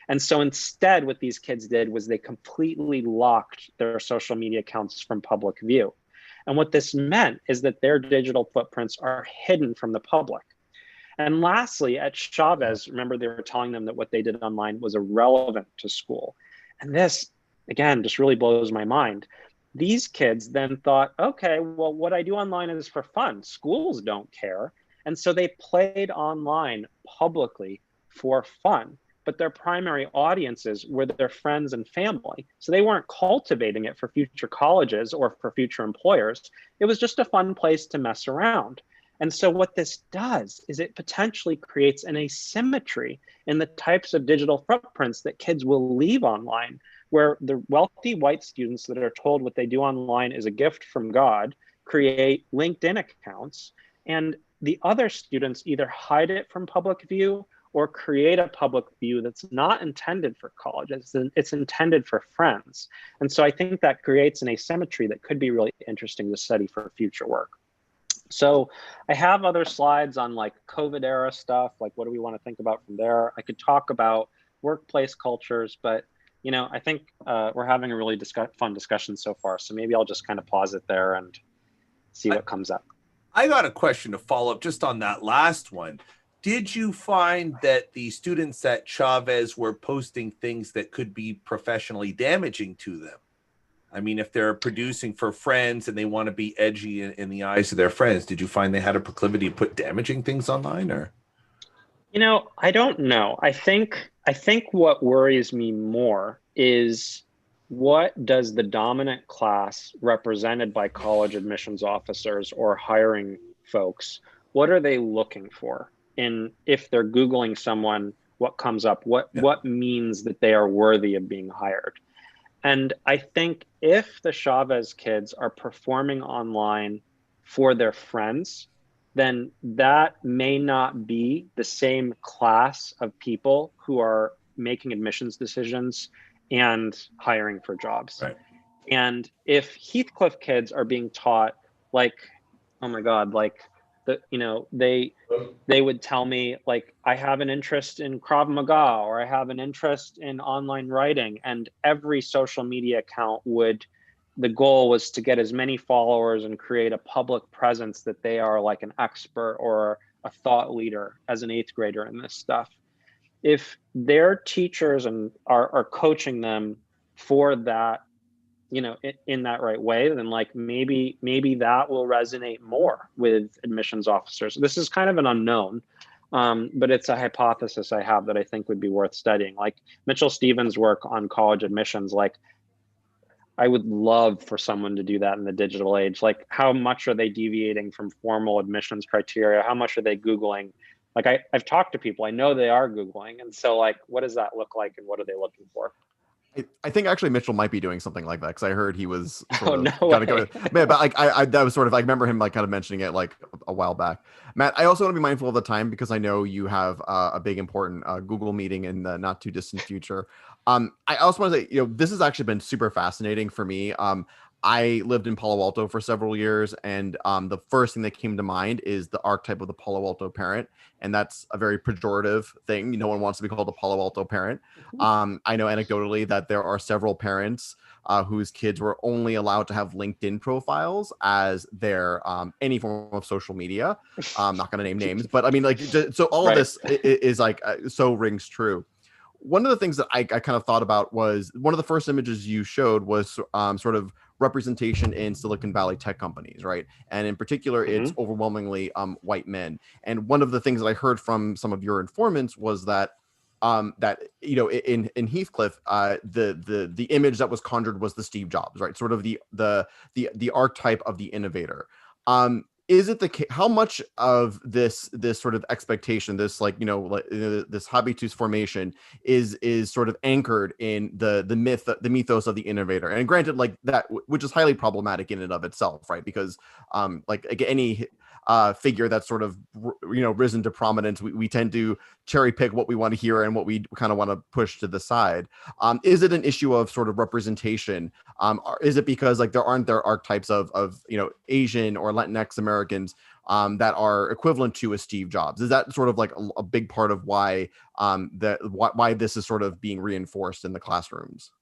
And so instead, what these kids did was they completely locked their social media accounts from public view. And what this meant is that their digital footprints are hidden from the public. And lastly, at Chavez, remember they were telling them that what they did online was irrelevant to school. And this, again, just really blows my mind. These kids then thought, okay, well, what I do online is for fun. Schools don't care. And so they played online publicly for fun. But their primary audiences were their friends and family. So they weren't cultivating it for future colleges or for future employers. It was just a fun place to mess around. And so what this does is it potentially creates an asymmetry in the types of digital footprints that kids will leave online, where the wealthy white students that are told what they do online is a gift from God create LinkedIn accounts, and the other students either hide it from public view or create a public view that's not intended for colleges, it's intended for friends. And so I think that creates an asymmetry that could be really interesting to study for future work. So I have other slides on like COVID era stuff, like what do we want to think about from there? I could talk about workplace cultures, but I think we're having a really fun discussion so far. So maybe I'll just kind of pause it there and see what comes up. I got a question to follow up just on that last one. Did you find that the students at Chavez were posting things that could be professionally damaging to them? I mean, if they're producing for friends and they want to be edgy in the eyes of their friends, did you find they had a proclivity to put damaging things online, or? I don't know. I think what worries me more is what does the dominant class represented by college admissions officers or hiring folks, what are they looking for? And if they're Googling someone, what comes up? What means that they are worthy of being hired? And I think if the Chavez kids are performing online for their friends, then that may not be the same class of people who are making admissions decisions and hiring for jobs. Right. And if Heathcliff kids are being taught like, oh my God, like they would tell me like, I have an interest in Krav Maga, or I have an interest in online writing, and every social media account the goal was to get as many followers and create a public presence that they are like an expert or a thought leader as an 8th grader in this stuff. If their teachers are coaching them for that, in that right way, then like maybe that will resonate more with admissions officers. This is kind of an unknown, but it's a hypothesis I have that I think would be worth studying. Like Mitchell Stevens' work on college admissions, like I would love for someone to do that in the digital age. Like, how much are they deviating from formal admissions criteria? How much are they Googling? Like, I've talked to people, I know they are Googling. And so, like, what does that look like and what are they looking for? I think actually Mitchell might be doing something like that, because I heard he was sort of no gotta way. Man, but like I that was sort of, I remember him like kind of mentioning it like a while back. Matt, I also want to be mindful of the time, because I know you have a big important Google meeting in the not too distant future. I also want to say, this has actually been super fascinating for me. I lived in Palo Alto for several years, and the first thing that came to mind is the archetype of the Palo Alto parent, and that's a very pejorative thing. No one wants to be called a Palo Alto parent. I know anecdotally that there are several parents whose kids were only allowed to have LinkedIn profiles as their any form of social media. I'm not going to name names, but I mean, like, so all of this is like so rings true. One of the things that I kind of thought about was, one of the first images you showed was sort of representation in Silicon Valley tech companies, right? And in particular, it's overwhelmingly white men. And one of the things that I heard from some of your informants was that in Heathcliff, the image that was conjured was the Steve Jobs, right? Sort of the archetype of the innovator. Is it how much of this sort of expectation, this this habitus formation is sort of anchored in the mythos of the innovator? And granted, like that, which is highly problematic in and of itself, right? Because like any figure that's sort of risen to prominence, we tend to cherry pick what we want to hear and what we kind of want to push to the side. Is it an issue of sort of representation? Is it because like there archetypes of Asian or Latinx Americans that are equivalent to a Steve Jobs? Is that sort of like a big part of why why this is sort of being reinforced in the classrooms?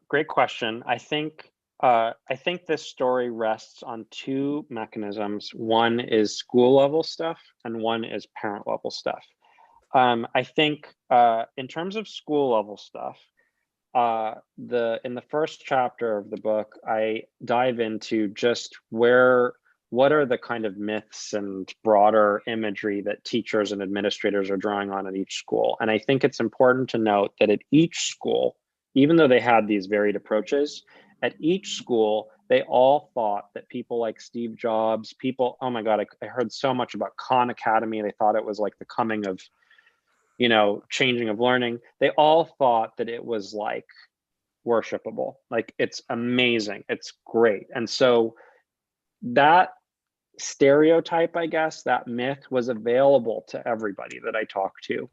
Great question. I think this story rests on two mechanisms. One is school level stuff and one is parent level stuff. I think in terms of school level stuff, in the first chapter of the book, I dive into just what are the kind of myths and broader imagery that teachers and administrators are drawing on at each school. And I think it's important to note that at each school, even though they had these varied approaches, at each school, they all thought that people like Steve Jobs, oh my God, I heard so much about Khan Academy. They thought it was like the coming of, changing of learning. They all thought that it was like worshipable, like it's amazing, it's great. And so that stereotype, I guess, that myth was available to everybody that I talked to.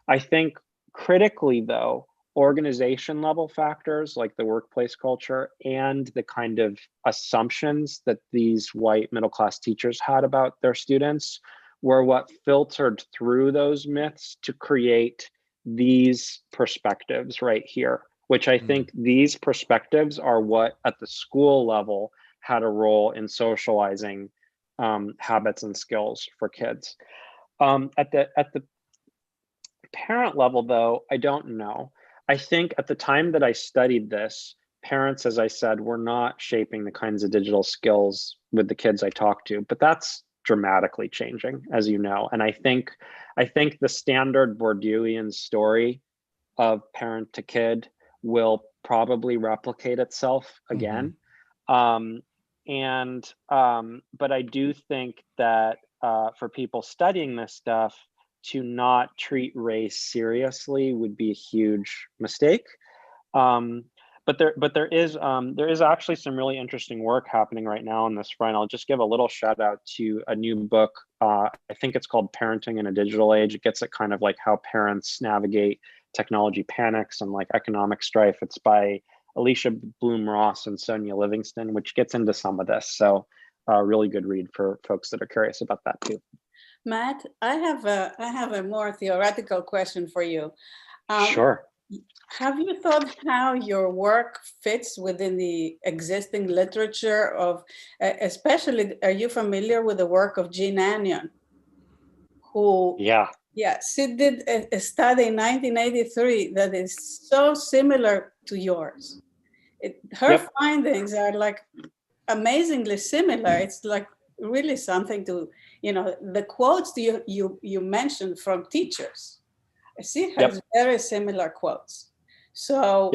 I think critically though, organization level factors like the workplace culture and the kind of assumptions that these white middle-class teachers had about their students were what filtered through those myths to create these perspectives right here, which I think these perspectives are what at the school level had a role in socializing habits and skills for kids. At the parent level though, I don't know. I think at the time that I studied this, parents, as I said, were not shaping the kinds of digital skills with the kids I talked to, but that's dramatically changing, as you know. And I think the standard Bourdieuian story of parent to kid will probably replicate itself again. But I do think that for people studying this stuff, to not treat race seriously would be a huge mistake. But there is actually some really interesting work happening right now on this front. I'll just give a little shout out to a new book. I think it's called Parenting in a Digital Age. It gets at kind of like how parents navigate technology panics and like economic strife. It's by Alicia Bloom Ross and Sonia Livingston, which gets into some of this. So a really good read for folks that are curious about that too. Matt, I have a more theoretical question for you. Sure. Have you thought how your work fits within the existing literature of, especially, are you familiar with the work of Jean Anion, who, she did a study in 1983 that is so similar to yours. Her findings are like amazingly similar. It's like really something to, the quotes you mentioned from teachers. She has very similar quotes. So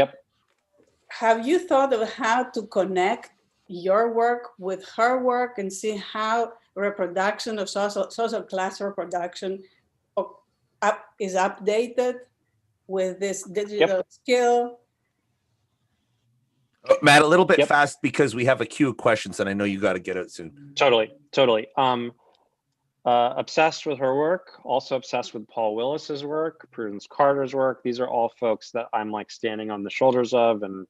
have you thought of how to connect your work with her work and see how reproduction of social class reproduction is updated with this digital skill? Matt, a little bit fast because we have a queue of questions and I know you got to get out soon. Totally. Obsessed with her work, also obsessed with Paul Willis's work, Prudence Carter's work. These are all folks that I'm like standing on the shoulders of, and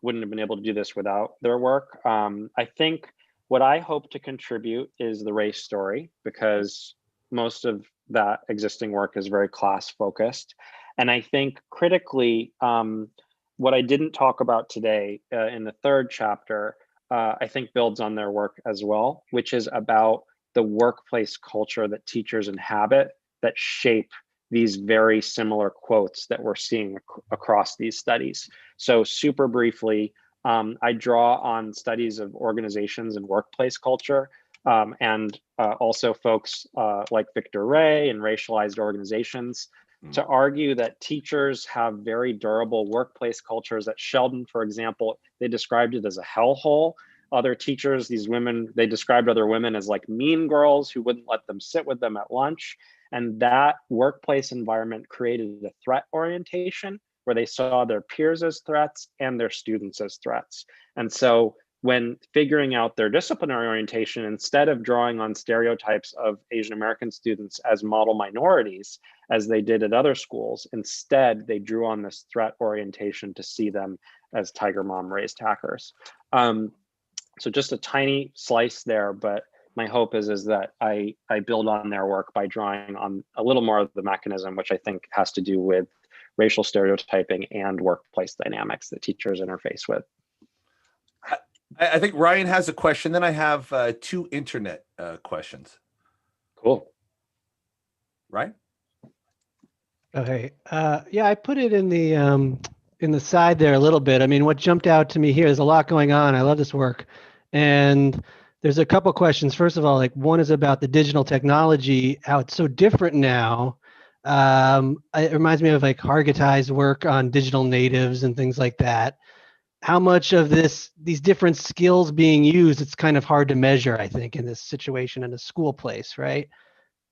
wouldn't have been able to do this without their work. I think what I hope to contribute is the race story, because most of that existing work is very class focused. And I think critically, what I didn't talk about today in the third chapter, I think builds on their work as well, which is about the workplace culture that teachers inhabit that shape these very similar quotes that we're seeing across these studies. So super briefly, I draw on studies of organizations and workplace culture, and also folks like Victor Ray and racialized organizations, to argue that teachers have very durable workplace cultures. At Sheldon, for example, they described it as a hellhole. Other teachers, these women, they described other women as like mean girls who wouldn't let them sit with them at lunch. And that workplace environment created a threat orientation where they saw their peers as threats and their students as threats. And so when figuring out their disciplinary orientation, instead of drawing on stereotypes of Asian American students as model minorities, as they did at other schools, instead they drew on this threat orientation to see them as Tiger Mom raised hackers. So just a tiny slice there, but my hope is that I build on their work by drawing on a little more of the mechanism, which I think has to do with racial stereotyping and workplace dynamics that teachers interface with. I think Ryan has a question. Then I have two internet questions. Cool. Right? Okay. Yeah, I put it in the side there a little bit. I mean, what jumped out to me here, there's a lot going on. I love this work. And there's a couple questions. First of all, like one is about the digital technology, how it's so different now. It reminds me of like Hargitai's work on digital natives and things like that. How much of these different skills being used, it's kind of hard to measure, I think, in this situation in a school place, right?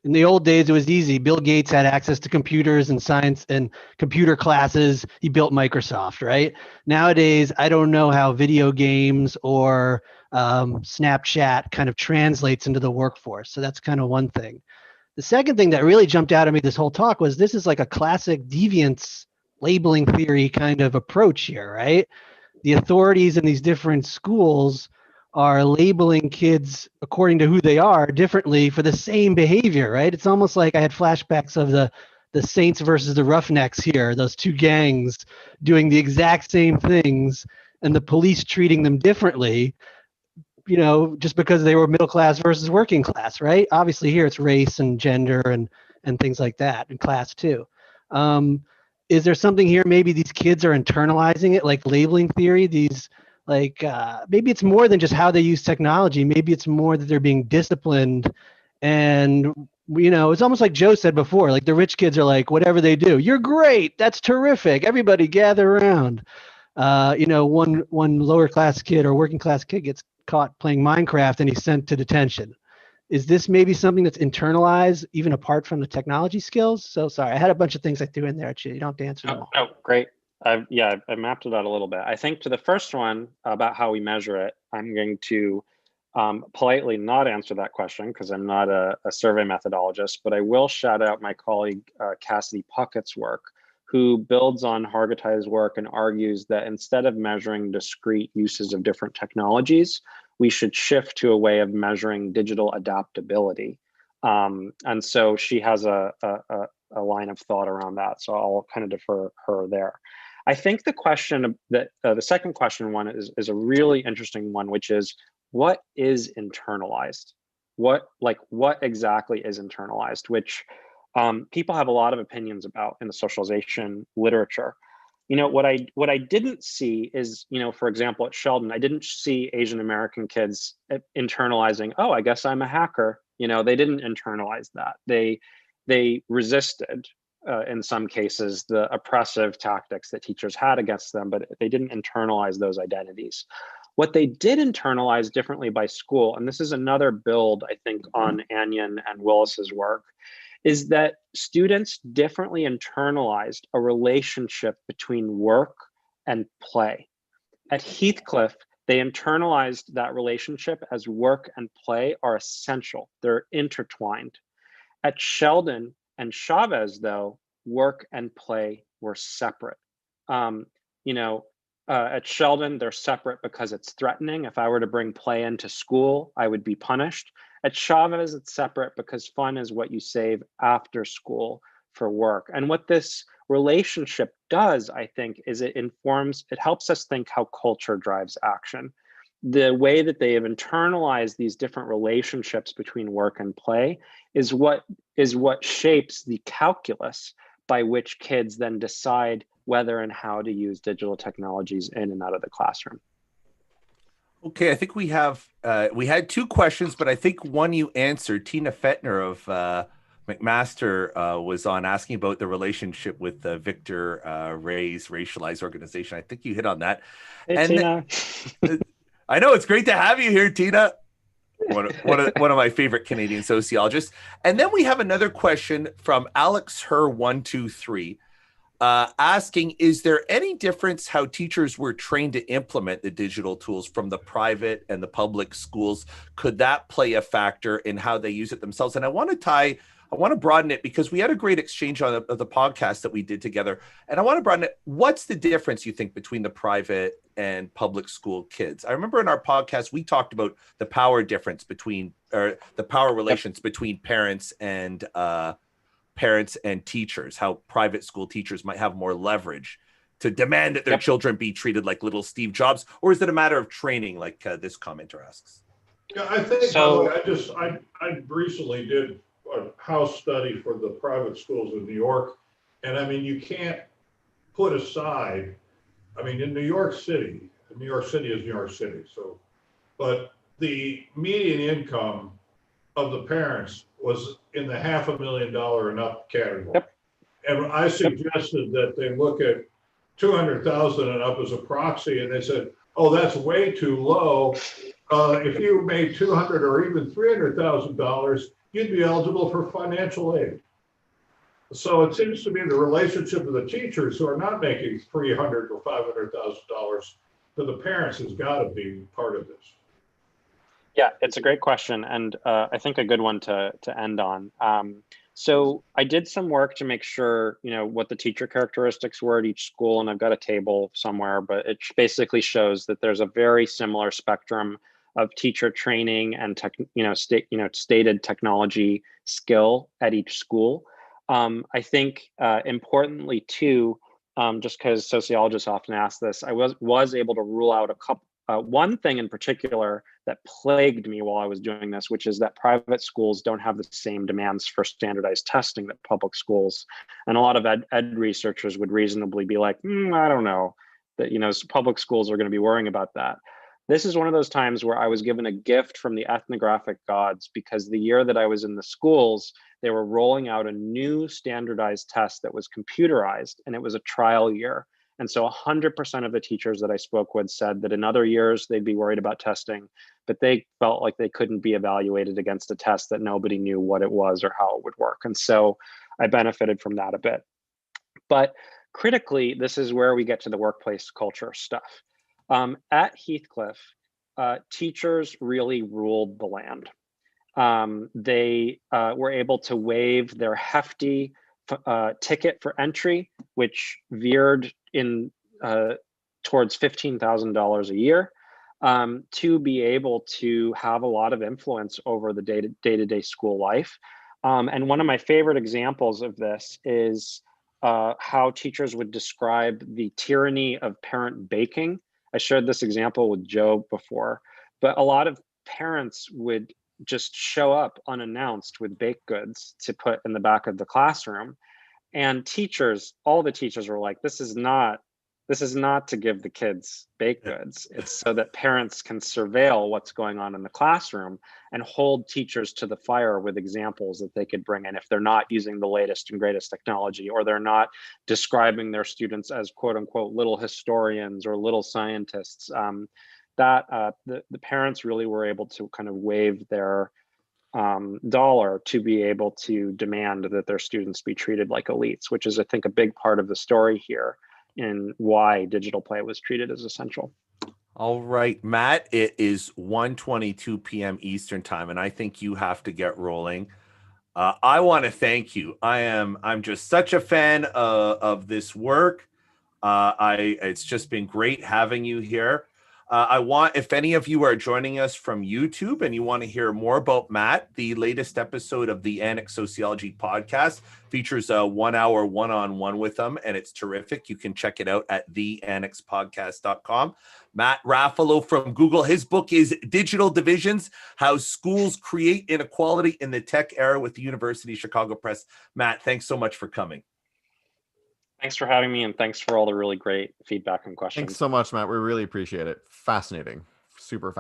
In the old days, it was easy. Bill Gates had access to computers and science and computer classes. He built Microsoft, right? Nowadays, I don't know how video games or Snapchat kind of translates into the workforce. So that's kind of one thing. The second thing that really jumped out at me this whole talk was this is like a classic deviance labeling theory kind of approach here, right? The authorities in these different schools are labeling kids according to who they are differently for the same behavior, right? It's almost like I had flashbacks of the Saints versus the Roughnecks here, those two gangs doing the exact same things and the police treating them differently, you know, just because they were middle class versus working class, right? Obviously here it's race and gender and things like that, and class too. Is there something here, maybe these kids are internalizing it, like labeling theory, these like maybe it's more than just how they use technology. Maybe it's more that they're being disciplined. And, you know, it's almost like Joe said before, like the rich kids are like, whatever they do, you're great. That's terrific. Everybody gather around. You know, one lower class kid or working class kid gets caught playing Minecraft and he's sent to detention. Is this maybe something that's internalized even apart from the technology skills? So sorry, I had a bunch of things I threw in there. Actually, you don't have to answer them all. Oh, great. I mapped it out a little bit. I think to the first one about how we measure it, I'm going to politely not answer that question because I'm not a survey methodologist, but I will shout out my colleague Cassidy Puckett's work, who builds on Hargitai's work and argues that instead of measuring discrete uses of different technologies, we should shift to a way of measuring digital adaptability. And so she has a line of thought around that. So I'll kind of defer her there. I think the question that the second question one is a really interesting one, which is what is internalized? What exactly is internalized, which people have a lot of opinions about in the socialization literature. You know, what I didn't see is, you know, for example, at Sheldon, I didn't see Asian American kids internalizing, oh, I guess I'm a hacker. You know, they didn't internalize that. They resisted. in some cases, the oppressive tactics that teachers had against them, but they didn't internalize those identities. What they did internalize differently by school, and this is another build, I think, on Anion and Willis's work, is that students differently internalized a relationship between work and play. At Heathcliff, they internalized that relationship as work and play are essential. They're intertwined. At Sheldon and Chavez, though, work and play were separate. At Sheldon, they're separate because it's threatening. If I were to bring play into school, I would be punished. At Chavez, it's separate because fun is what you save after school for work. And what this relationship does, I think, is it helps us think how culture drives action. The way that they have internalized these different relationships between work and play is what shapes the calculus by which kids then decide whether and how to use digital technologies in and out of the classroom. Okay, I think we had two questions, but I think one you answered. Tina Fettner of McMaster was on asking about the relationship with Victor Ray's racialized organization. I think you hit on that. Hey, Tina. I know, it's great to have you here, Tina. One of my favorite Canadian sociologists. And then we have another question from Alex Her 123 asking, is there any difference how teachers were trained to implement the digital tools from the private and the public schools? Could that play a factor in how they use it themselves? And I want to broaden it because we had a great exchange on the podcast that we did together. And I want to broaden it. What's the difference, you think, between the private and public school kids? I remember in our podcast, we talked about the power difference between, or the power relations between parents and teachers, how private school teachers might have more leverage to demand that their children be treated like little Steve Jobs, or is it a matter of training, like this commenter asks? Yeah, I think so. I recently did a house study for the private schools in New York, and I mean, you can't put aside. I mean, in New York City is New York City. So, but the median income of the parents was in the $500,000 and up category. Yep. And I suggested that they look at 200,000 and up as a proxy, and they said, oh, that's way too low. If you made $200,000 or even $300,000, you'd be eligible for financial aid. So it seems to me the relationship of the teachers who are not making $300,000 or $500,000 to the parents has got to be part of this. Yeah, it's a great question, and I think a good one to end on. So I did some work to make sure, what the teacher characteristics were at each school, and I've got a table somewhere, but it basically shows that there's a very similar spectrum of teacher training and stated technology skill at each school. I think importantly too, just because sociologists often ask this, I was able to rule out one thing in particular that plagued me while I was doing this, which is that private schools don't have the same demands for standardized testing that public schools. And a lot of ed researchers would reasonably be like, I don't know, that public schools are going to be worrying about that. This is one of those times where I was given a gift from the ethnographic gods, because the year that I was in the schools, they were rolling out a new standardized test that was computerized, and it was a trial year. And so 100% of the teachers that I spoke with said that in other years, they'd be worried about testing, but they felt like they couldn't be evaluated against a test that nobody knew what it was or how it would work. And so I benefited from that a bit. But critically, this is where we get to the workplace culture stuff. At Heathcliff, teachers really ruled the land. They were able to waive their hefty ticket for entry, which veered in towards $15,000 a year, to be able to have a lot of influence over the day-to-day school life. And one of my favorite examples of this is how teachers would describe the tyranny of parent baking. I shared this example with Joe before, but a lot of parents would just show up unannounced with baked goods to put in the back of the classroom. And teachers, all the teachers were like, this is not This is not to give the kids baked goods. It's so that parents can surveil what's going on in the classroom and hold teachers to the fire with examples that they could bring in if they're not using the latest and greatest technology, or they're not describing their students as quote unquote little historians or little scientists. The parents really were able to kind of wave their dollar to be able to demand that their students be treated like elites, which is, I think, a big part of the story here in why digital play was treated as essential. All right, Matt, it is 1:22 p.m. Eastern time, and I think you have to get rolling. I want to thank you. I'm just such a fan of this work. It's just been great having you here. If any of you are joining us from YouTube and you want to hear more about Matt, the latest episode of the Annex Sociology podcast features a 1-hour one-on-one with him, and it's terrific. You can check it out at theannexpodcast.com. Matt Rafalow from Google, his book is Digital Divisions, How Schools Create Inequality in the Tech Era, with the University of Chicago Press. Matt, thanks so much for coming. Thanks for having me, and thanks for all the really great feedback and questions. Thanks so much, Matt. We really appreciate it. Fascinating. Super fascinating.